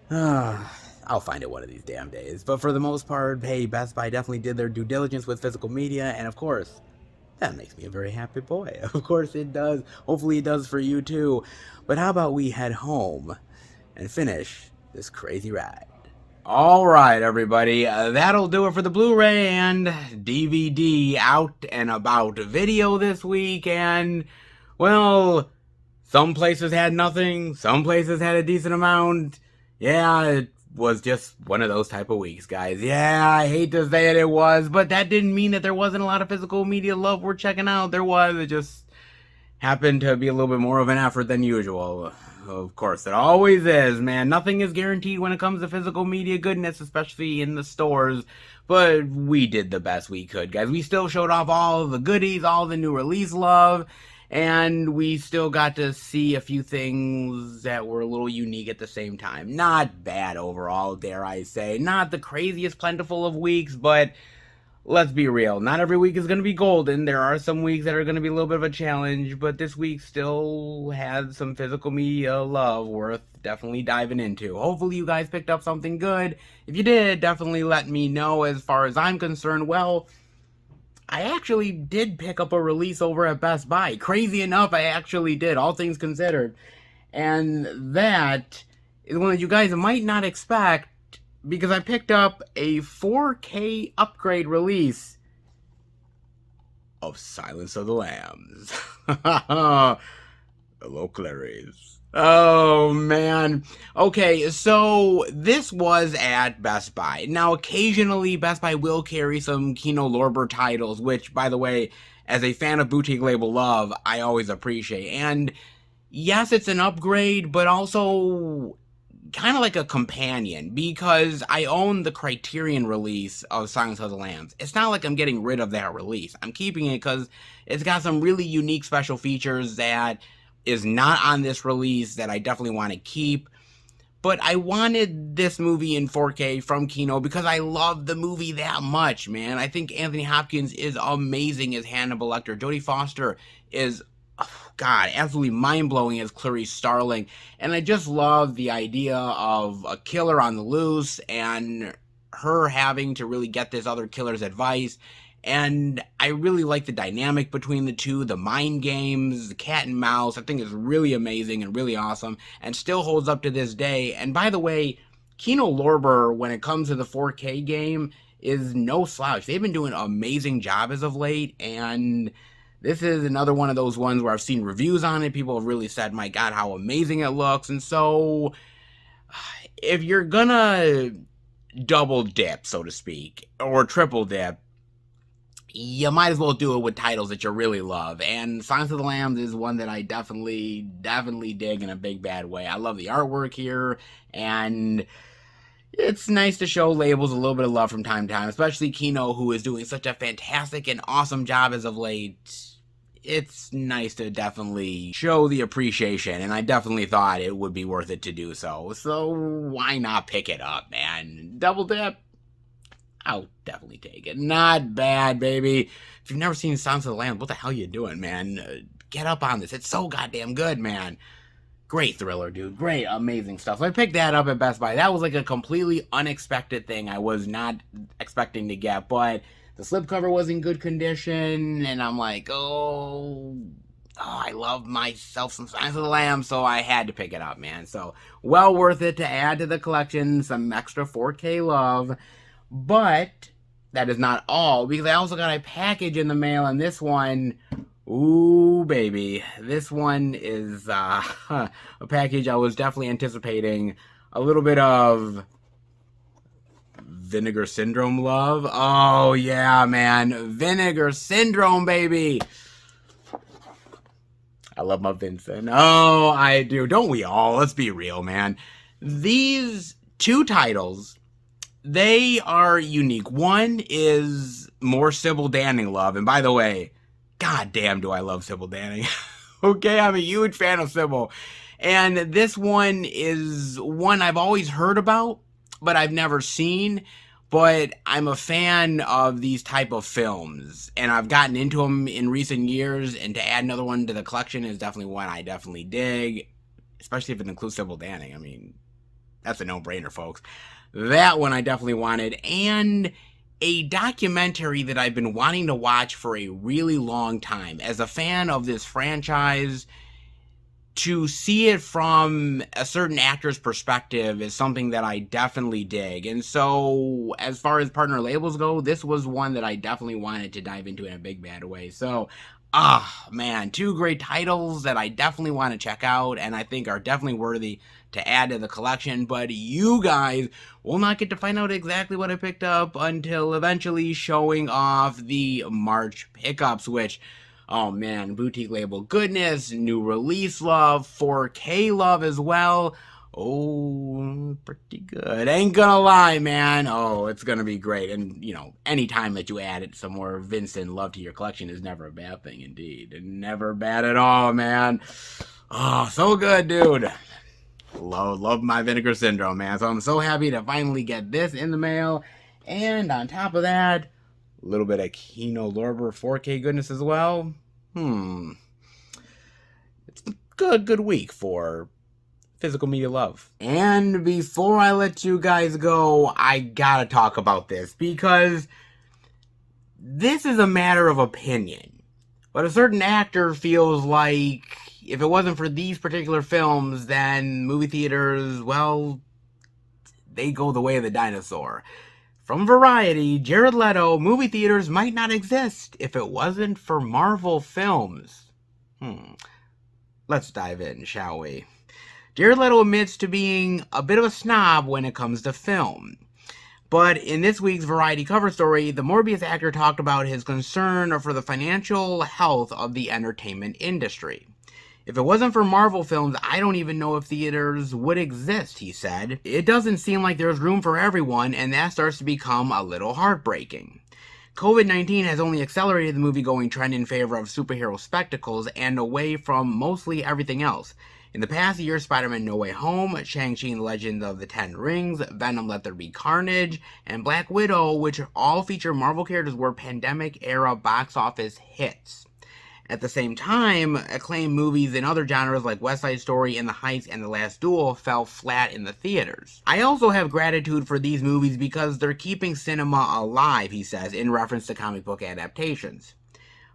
I'll find it one of these damn days. But for the most part, hey, Best Buy definitely did their due diligence with physical media, and of course, that makes me a very happy boy. Of course it does. Hopefully it does for you too. But how about we head home and finish this crazy ride? Alright, everybody, that'll do it for the Blu-ray and DVD out and about video this week. And, well, some places had nothing, some places had a decent amount. Yeah, it was just one of those type of weeks, guys. Yeah, I hate to say it was, but that didn't mean that there wasn't a lot of physical media love we're checking out. There was. It just happened to be a little bit more of an effort than usual. Of course, it always is, man. Nothing is guaranteed when it comes to physical media goodness, especially in the stores. But we did the best we could, guys. We still showed off all the goodies, all the new release love. And we still got to see a few things that were a little unique at the same time. Not bad overall, dare I say. Not the craziest plentiful of weeks, but let's be real. Not every week is going to be golden. There are some weeks that are going to be a little bit of a challenge, but this week still had some physical media love worth definitely diving into. Hopefully you guys picked up something good. If you did, definitely let me know. As far as I'm concerned, well, I actually did pick up a release over at Best Buy. Crazy enough, I actually did, all things considered. And that is one that you guys might not expect, because I picked up a 4K upgrade release of Silence of the Lambs. Hello, Clarice. Oh, man. Okay, so this was at Best Buy. Now, occasionally, Best Buy will carry some Kino Lorber titles, which, by the way, as a fan of boutique label love, I always appreciate. And yes, it's an upgrade, but also kind of like a companion, because I own the Criterion release of Silence of the Lambs. It's not like I'm getting rid of that release. I'm keeping it because it's got some really unique special features that is not on this release that I definitely want to keep. But I wanted this movie in 4K from Kino because I love the movie that much, man. I think Anthony Hopkins is amazing as Hannibal Lecter. Jodie Foster is, oh God, absolutely mind-blowing as Clarice Starling. And I just love the idea of a killer on the loose and her having to really get this other killer's advice. And I really like the dynamic between the two, the mind games, the cat and mouse. I think is really amazing and really awesome and still holds up to this day. And by the way, Kino Lorber, when it comes to the 4K game, is no slouch. They've been doing an amazing job as of late, and this is another one of those ones where I've seen reviews on it. People have really said, my God, how amazing it looks. And so if you're gonna double dip, so to speak, or triple dip, you might as well do it with titles that you really love. And Silence of the Lambs is one that I definitely dig in a big bad way. I love the artwork here, and it's nice to show labels a little bit of love from time to time, especially Kino, who is doing such a fantastic and awesome job as of late. It's nice to definitely show the appreciation, and I definitely thought it would be worth it to do so. So why not pick it up, man? Double dip? I'll definitely take it. Not bad, baby. If you've never seen Silence of the Lambs, what the hell are you doing, man? Get up on this. It's so goddamn good, man. Great thriller, dude. Great, amazing stuff. So I picked that up at Best Buy. That was like a completely unexpected thing I was not expecting to get, but the slipcover was in good condition, and I'm like, oh, I love myself some Silence of the Lambs, so I had to pick it up, man. So, well worth it to add to the collection, some extra 4K love. But that is not all, because I also got a package in the mail, and this one, ooh, baby. This one is a package I was definitely anticipating. A little bit of Vinegar Syndrome love. Oh, yeah, man. Vinegar Syndrome, baby. I love my Vincent. Oh, I do. Don't we all? Let's be real, man. These two titles, they are unique. One is more Sybil Danning love. And by the way, goddamn do I love Sybil Danning. Okay, I'm a huge fan of Sybil. And this one is one I've always heard about, but I've never seen. But I'm a fan of these type of films, and I've gotten into them in recent years, and to add another one to the collection is definitely one I definitely dig, especially if it includes Sybil Danning. I mean, that's a no-brainer, folks. That one I definitely wanted, and a documentary that I've been wanting to watch for a really long time. As a fan of this franchise, to see it from a certain actor's perspective is something that I definitely dig. And so, as far as partner labels go, this was one that I definitely wanted to dive into in a big bad way. So, man, two great titles that I definitely want to check out, and I think are definitely worthy to add to the collection. But you guys will not get to find out exactly what I picked up until eventually showing off the March pickups, which, oh man, boutique label goodness, new release love, 4K love as well. Oh, pretty good. Ain't gonna lie, man. Oh, it's gonna be great. And, you know, any time that you add some more Vincent love to your collection is never a bad thing, indeed. Never bad at all, man. Oh, so good, dude. Love my Vinegar Syndrome, man. So I'm so happy to finally get this in the mail. And on top of that, a little bit of Kino Lorber 4K goodness as well. It's a good week for physical media love. And before I let you guys go, I gotta talk about this because this is a matter of opinion. But a certain actor feels like if it wasn't for these particular films, then movie theaters, well, they go the way of the dinosaur. From Variety, Jared Leto, movie theaters might not exist if it wasn't for Marvel films. Let's dive in, shall we? Jared Leto admits to being a bit of a snob when it comes to film. But in this week's Variety cover story, the Morbius actor talked about his concern for the financial health of the entertainment industry. If it wasn't for Marvel films, I don't even know if theaters would exist, he said. It doesn't seem like there's room for everyone, and that starts to become a little heartbreaking. COVID-19 has only accelerated the movie-going trend in favor of superhero spectacles and away from mostly everything else. In the past year, Spider-Man No Way Home, Shang-Chi and the Legend of the Ten Rings, Venom Let There Be Carnage, and Black Widow, which all feature Marvel characters, were pandemic-era box office hits. At the same time, acclaimed movies in other genres like West Side Story, In the Heights, and The Last Duel fell flat in the theaters. I also have gratitude for these movies because they're keeping cinema alive, he says, in reference to comic book adaptations.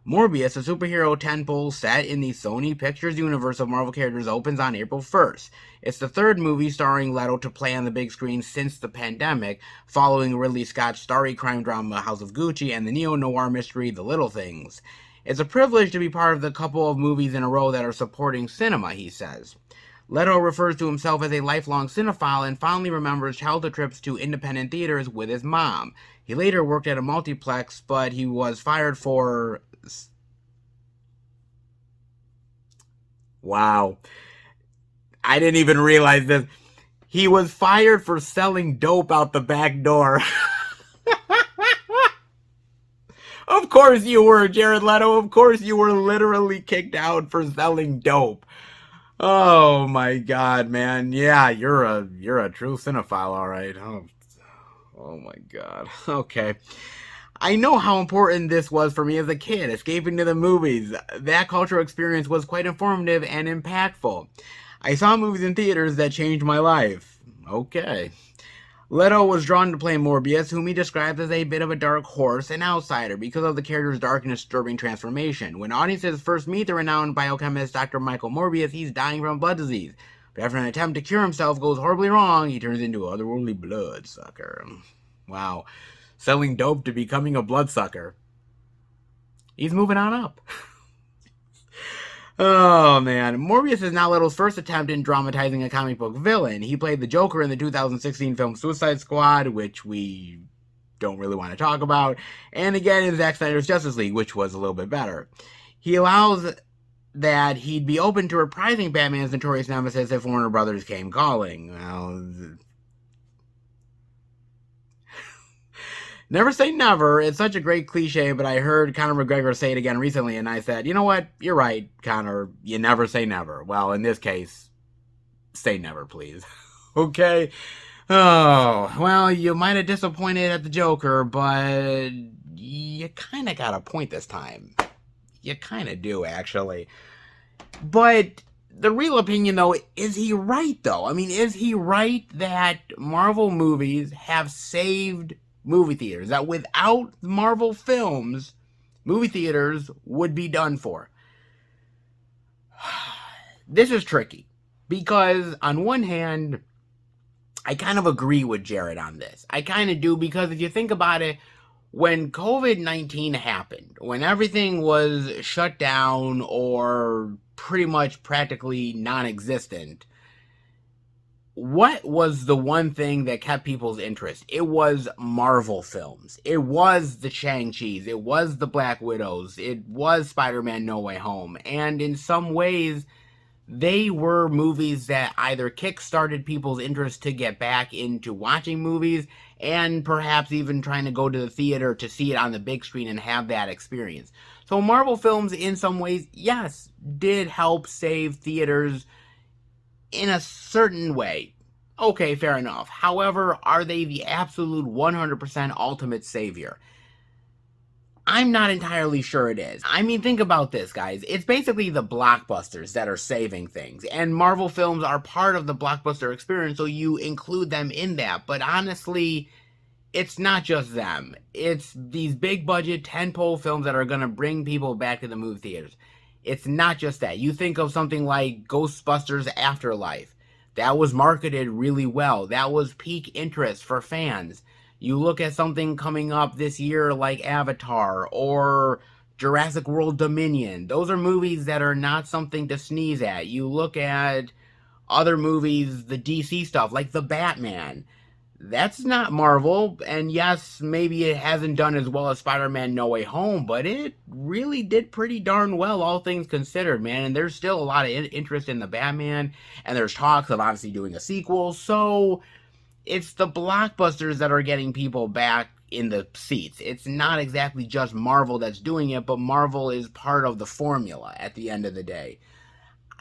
Morbius, a superhero tentpole set in the Sony Pictures universe of Marvel characters, opens on April 1st. It's the third movie starring Leto to play on the big screen since the pandemic, following Ridley Scott's starry crime drama House of Gucci and the neo-noir mystery The Little Things. It's a privilege to be part of the couple of movies in a row that are supporting cinema, he says. Leto refers to himself as a lifelong cinephile and fondly remembers childhood trips to independent theaters with his mom. He later worked at a multiplex, but he was fired for... Wow. I didn't even realize this. He was fired for selling dope out the back door. Of course you were, Jared Leto. Of course you were literally kicked out for selling dope. Oh my god, man. Yeah, you're a true cinephile, all right. Oh my god. Okay. I know how important this was for me as a kid, escaping to the movies. That cultural experience was quite informative and impactful. I saw movies in theaters that changed my life. Okay. Leto was drawn to play Morbius, whom he describes as a bit of a dark horse, an outsider, because of the character's dark and disturbing transformation. When audiences first meet the renowned biochemist Dr. Michael Morbius, he's dying from blood disease. But after an attempt to cure himself goes horribly wrong, he turns into an otherworldly bloodsucker. Wow. Selling dope to becoming a bloodsucker. He's moving on up. Oh, man. Morbius is now Leto's first attempt in dramatizing a comic book villain. He played the Joker in the 2016 film Suicide Squad, which we don't really want to talk about, and again in Zack Snyder's Justice League, which was a little bit better. He allows that he'd be open to reprising Batman's notorious nemesis if Warner Brothers came calling. Well... Never say never. It's such a great cliche, but I heard Conor McGregor say it again recently, and I said, you know what? You're right, Conor. You never say never. Well, in this case, say never, please. Okay? Oh, well, you might have disappointed at the Joker, but you kind of got a point this time. You kind of do, actually. But the real opinion, though, is he right, though? I mean, is he right that Marvel movies have saved movie theaters, that without Marvel films, movie theaters would be done for? This is tricky, because on one hand, I kind of agree with Jared on this. I kind of do, because if you think about it, when COVID-19 happened, when everything was shut down or pretty much practically non-existent, what was the one thing that kept people's interest? It was Marvel films. It was the Shang-Chis. It was the Black Widows. It was Spider-Man No Way Home. And in some ways, They were movies that either kick-started people's interest to get back into watching movies, and perhaps even trying to go to the theater to see it on the big screen and have that experience. So Marvel films, in some ways, yes, did help save theaters in a certain way. Okay, fair enough. However, are they the absolute 100% ultimate savior? I'm not entirely sure it is. I mean, think about this, guys. It's basically the blockbusters that are saving things, and Marvel films are part of the blockbuster experience, so you include them in that. But honestly, it's not just them. It's these big budget tentpole films that are going to bring people back to the movie theaters. It's not just that. You think of something like Ghostbusters Afterlife. That was marketed really well. That was peak interest for fans. You look at something coming up this year like Avatar or Jurassic World Dominion. Those are movies that are not something to sneeze at. You look at other movies, the DC stuff, like The Batman. That's not Marvel, and yes, maybe it hasn't done as well as Spider-Man No Way Home, but it really did pretty darn well, all things considered, man. And there's still a lot of interest in the Batman, and there's talks of obviously doing a sequel, so it's the blockbusters that are getting people back in the seats. It's not exactly just Marvel that's doing it, but Marvel is part of the formula at the end of the day.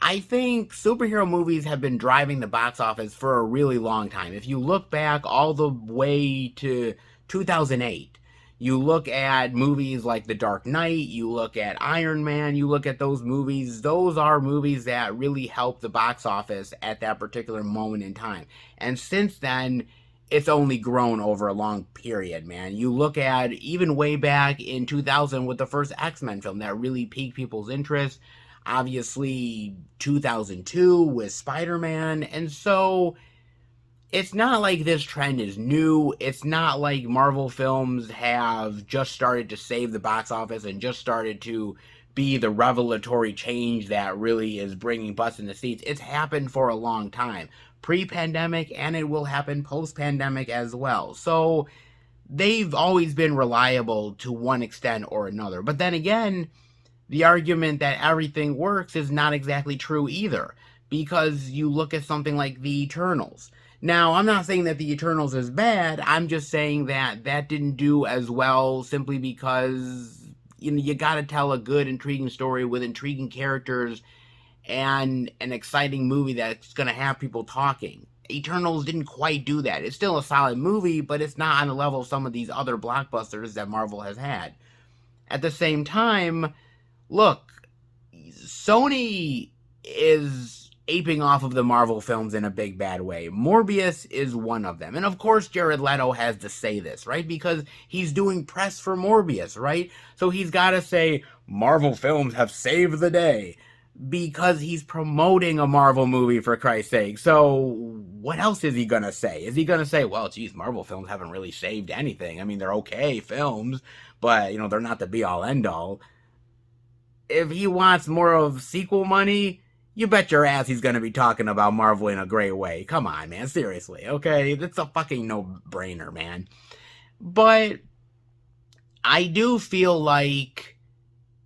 I think superhero movies have been driving the box office for a really long time. If you look back all the way to 2008, you look at movies like The Dark Knight, you look at Iron Man, you look at those movies, those are movies that really helped the box office at that particular moment in time. And since then, it's only grown over a long period, man. You look at even way back in 2000 with the first X-Men film that really piqued people's interest. Obviously, 2002 with Spider-Man. And so it's not like this trend is new. It's not like Marvel films have just started to save the box office and just started to be the revelatory change that really is bringing butts in the seats. It's happened for a long time, pre-pandemic, and it will happen post-pandemic as well. So they've always been reliable to one extent or another. But then again, the argument that everything works is not exactly true either, because you look at something like The Eternals. Now, I'm not saying that The Eternals is bad. I'm just saying that that didn't do as well simply because, you know, you got to tell a good, intriguing story with intriguing characters and an exciting movie that's going to have people talking. Eternals didn't quite do that. It's still a solid movie, but it's not on the level of some of these other blockbusters that Marvel has had. At the same time, look, Sony is aping off of the Marvel films in a big bad way. Morbius is one of them. And of course Jared Leto has to say this, right? Because he's doing press for Morbius, right? So he's got to say, Marvel films have saved the day. Because he's promoting a Marvel movie, for Christ's sake. So what else is he going to say? Is he going to say, well, geez, Marvel films haven't really saved anything. I mean, they're okay films, but, you know, they're not the be-all, end-all. If he wants more of sequel money, you bet your ass he's going to be talking about Marvel in a great way. Come on, man. Seriously, okay? That's a fucking no-brainer, man. But I do feel like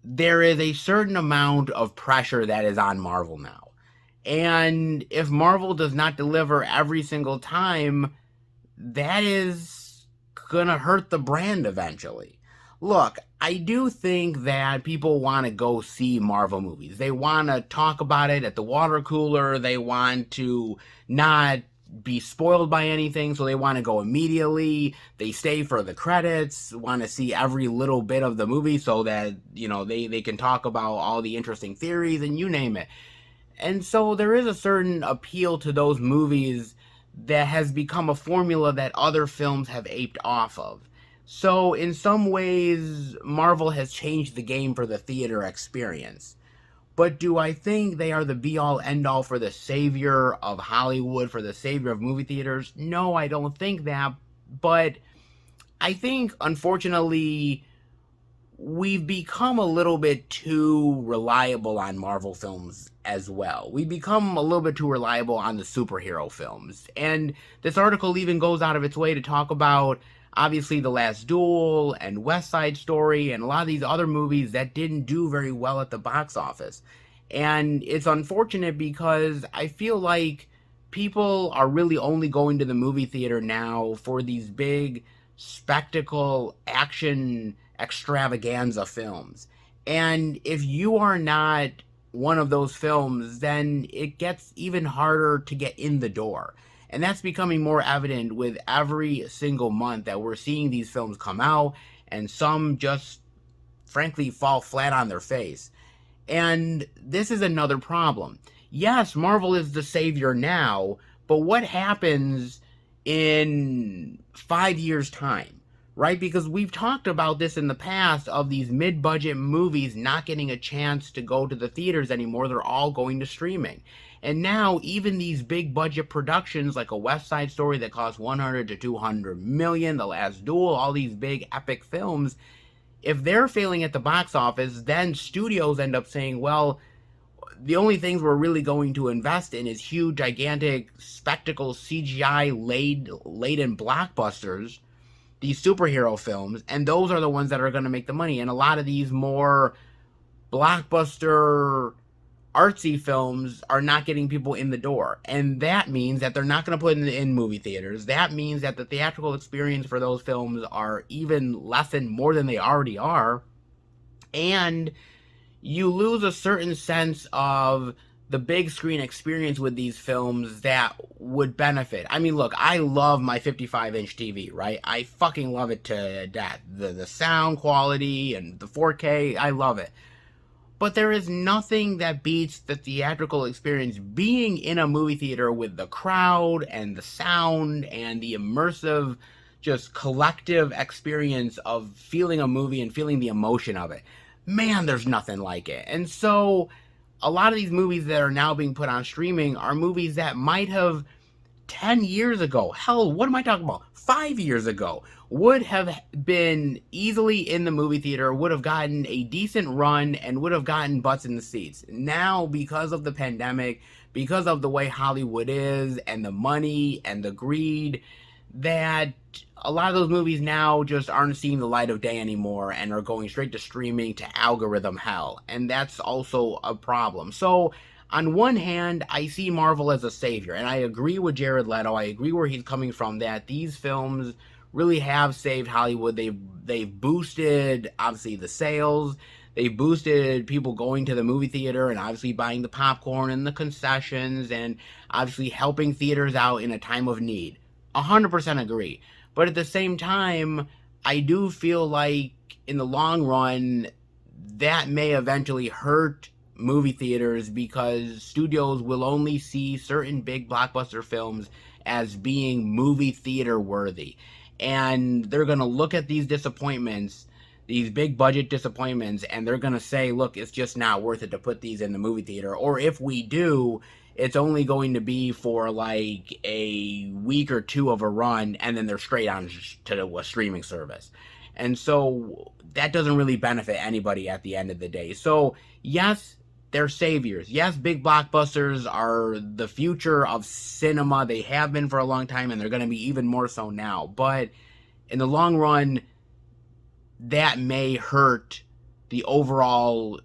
there is a certain amount of pressure that is on Marvel now. And if Marvel does not deliver every single time, that is gonna hurt the brand eventually. Look, I do think that people want to go see Marvel movies. They want to talk about it at the water cooler. They want to not be spoiled by anything, so they want to go immediately. They stay for the credits, want to see every little bit of the movie so that, you know, they can talk about all the interesting theories and you name it. And so there is a certain appeal to those movies that has become a formula that other films have aped off of. So in some ways, Marvel has changed the game for the theater experience. But do I think they are the be-all, end-all for the savior of Hollywood, for the savior of movie theaters? No, I don't think that. But I think, unfortunately, we've become a little bit too reliable on Marvel films as well. We've become a little bit too reliable on the superhero films. And this article even goes out of its way to talk about, obviously, The Last Duel and West Side Story and a lot of these other movies that didn't do very well at the box office. And it's unfortunate because I feel like people are really only going to the movie theater now for these big spectacle action extravaganza films. And if you are not one of those films, then it gets even harder to get in the door. And that's becoming more evident with every single month that we're seeing these films come out, and some just frankly fall flat on their face. And this is another problem. Yes, Marvel is the savior now, but what happens in 5 years' time, right? Because we've talked about this in the past of these mid budget movies not getting a chance to go to the theaters anymore. They're all going to streaming. And now, even these big budget productions like a West Side Story that cost 100 to 200 million, The Last Duel, all these big epic films, if they're failing at the box office, then studios end up saying, well, the only things we're really going to invest in is huge, gigantic, spectacle, CGI laden blockbusters, these superhero films, and those are the ones that are going to make the money. And a lot of these more blockbuster artsy films are not getting people in the door. And that means that they're not going to put it in movie theaters. That means that the theatrical experience for those films are even lessened more than they already are. And you lose a certain sense of the big screen experience with these films that would benefit. I mean, look, I love my 55-inch TV, right? I fucking love it to death. The sound quality and the 4K, I love it. But there is nothing that beats the theatrical experience, being in a movie theater with the crowd and the sound and the immersive, just collective experience of feeling a movie and feeling the emotion of it. Man, there's nothing like it. And so a lot of these movies that are now being put on streaming are movies that might have 10 years ago, hell, what am I talking about? 5 years ago, would have been easily in the movie theater, would have gotten a decent run, and would have gotten butts in the seats. Now, because of the pandemic, because of the way Hollywood is, and the money, and the greed, that a lot of those movies now just aren't seeing the light of day anymore, and are going straight to streaming, to algorithm hell. And that's also a problem. So, on one hand, I see Marvel as a savior, and I agree with Jared Leto. I agree where he's coming from, that these films really have saved Hollywood. They've boosted, obviously, the sales. They've boosted people going to the movie theater and obviously buying the popcorn and the concessions and obviously helping theaters out in a time of need. 100% agree. But at the same time, I do feel like in the long run, that may eventually hurt movie theaters, because studios will only see certain big blockbuster films as being movie theater worthy. And they're going to look at these disappointments, these big budget disappointments, and they're going to say, look, it's just not worth it to put these in the movie theater. Or if we do, it's only going to be for like a week or two of a run, and then they're straight on to a streaming service. And so that doesn't really benefit anybody at the end of the day. So yes, they're saviors. Yes, big blockbusters are the future of cinema. They have been for a long time, and they're going to be even more so now. But in the long run, that may hurt the overall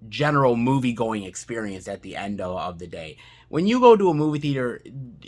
general movie-going experience at the end of the day. When you go to a movie theater,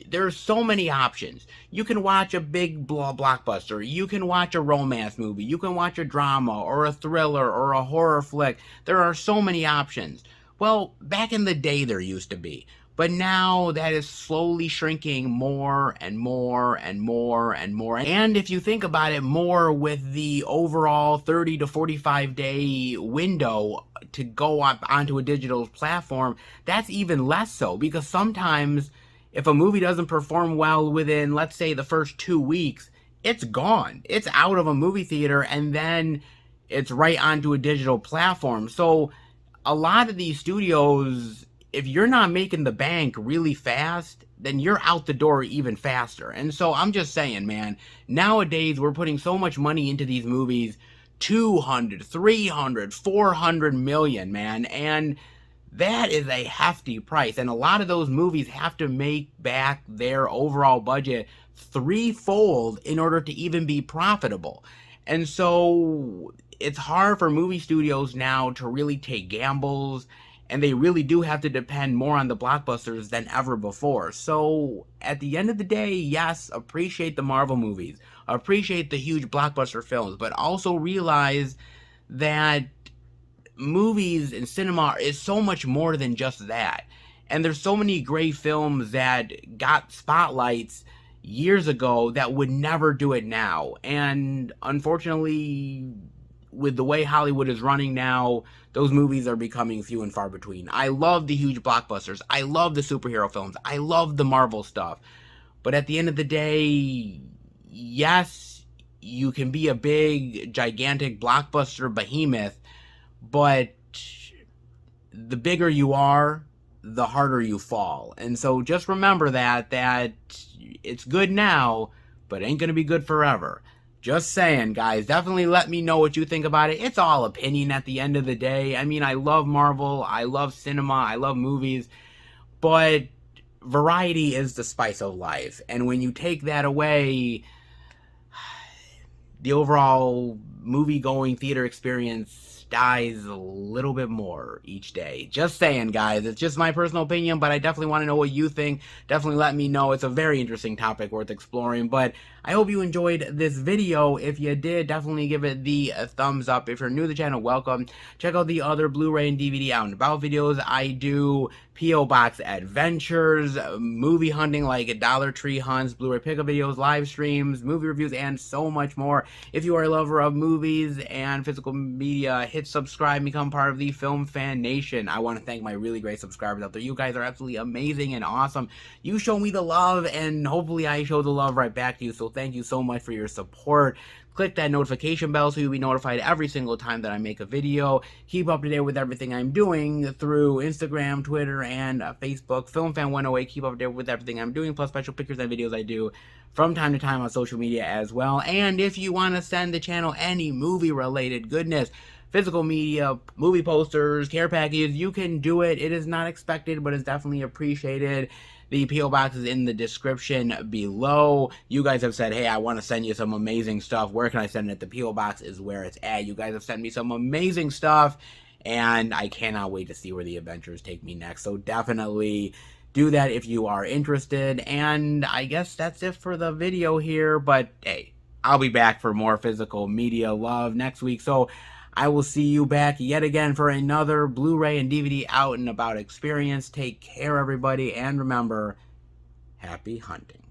there's so many options. You can watch a big blockbuster. You can watch a romance movie. You can watch a drama or a thriller or a horror flick. There are so many options. Well, back in the day there used to be. But now that is slowly shrinking more and more and more and more. And if you think about it, more with the overall 30 to 45 day window to go up onto a digital platform, that's even less so. Because sometimes if a movie doesn't perform well within, let's say, the first 2 weeks, it's gone. It's out of a movie theater, and then it's right onto a digital platform. So a lot of these studios, if you're not making the bank really fast, then you're out the door even faster. And so I'm just saying, man, nowadays we're putting so much money into these movies, 200, 300, 400 million, man. And that is a hefty price. And a lot of those movies have to make back their overall budget threefold in order to even be profitable. And so it's hard for movie studios now to really take gambles and they really do have to depend more on the blockbusters than ever before. So at the end of the day, yes, appreciate the Marvel movies, appreciate the huge blockbuster films, but also realize that movies and cinema is so much more than just that. And there's so many great films that got spotlights years ago that would never do it now. And unfortunately, with the way Hollywood is running now, those movies are becoming few and far between. I love the huge blockbusters. I love the superhero films. I love the Marvel stuff. But at the end of the day, yes, you can be a big, gigantic blockbuster behemoth, but the bigger you are, the harder you fall. And so just remember that it's good now, but ain't gonna be good forever. Just saying, guys. Definitely let me know what you think about it. It's all opinion at the end of the day. I mean, I love Marvel, I love cinema, I love movies, but variety is the spice of life. And when you take that away, the overall movie-going theater experience dies a little bit more each day. Just saying, guys. It's just my personal opinion, but I definitely want to know what you think. Definitely let me know. It's a very interesting topic worth exploring, but I hope you enjoyed this video. If you did, definitely give it the thumbs up. If you're new to the channel, welcome. Check out the other Blu-ray and DVD out and about videos. I do P.O. Box adventures, movie hunting like Dollar Tree hunts, Blu-ray pickup videos, live streams, movie reviews, and so much more. If you are a lover of movies and physical media, hit subscribe, become part of the Film Fan Nation. I want to thank my really great subscribers out there. You guys are absolutely amazing and awesome. You show me the love, and hopefully I show the love right back to you. So thank you so much for your support. Click that notification bell so you'll be notified every single time that I make a video. Keep up to date with everything I'm doing through Instagram, Twitter, and Facebook. FilmFan108, keep up to date with everything I'm doing, plus special pictures and videos I do from time to time on social media as well. And if you want to send the channel any movie-related goodness, physical media, movie posters, care packages, you can do it. It is not expected, but it's definitely appreciated. The P.O. Box is in the description below. You guys have said, hey, I want to send you some amazing stuff. Where can I send it? The P.O. Box is where it's at. You guys have sent me some amazing stuff, and I cannot wait to see where the adventures take me next. So definitely do that if you are interested. And I guess that's it for the video here. But, hey, I'll be back for more physical media love next week. So I will see you back yet again for another Blu-ray and DVD out and about experience. Take care, everybody, and remember, happy hunting.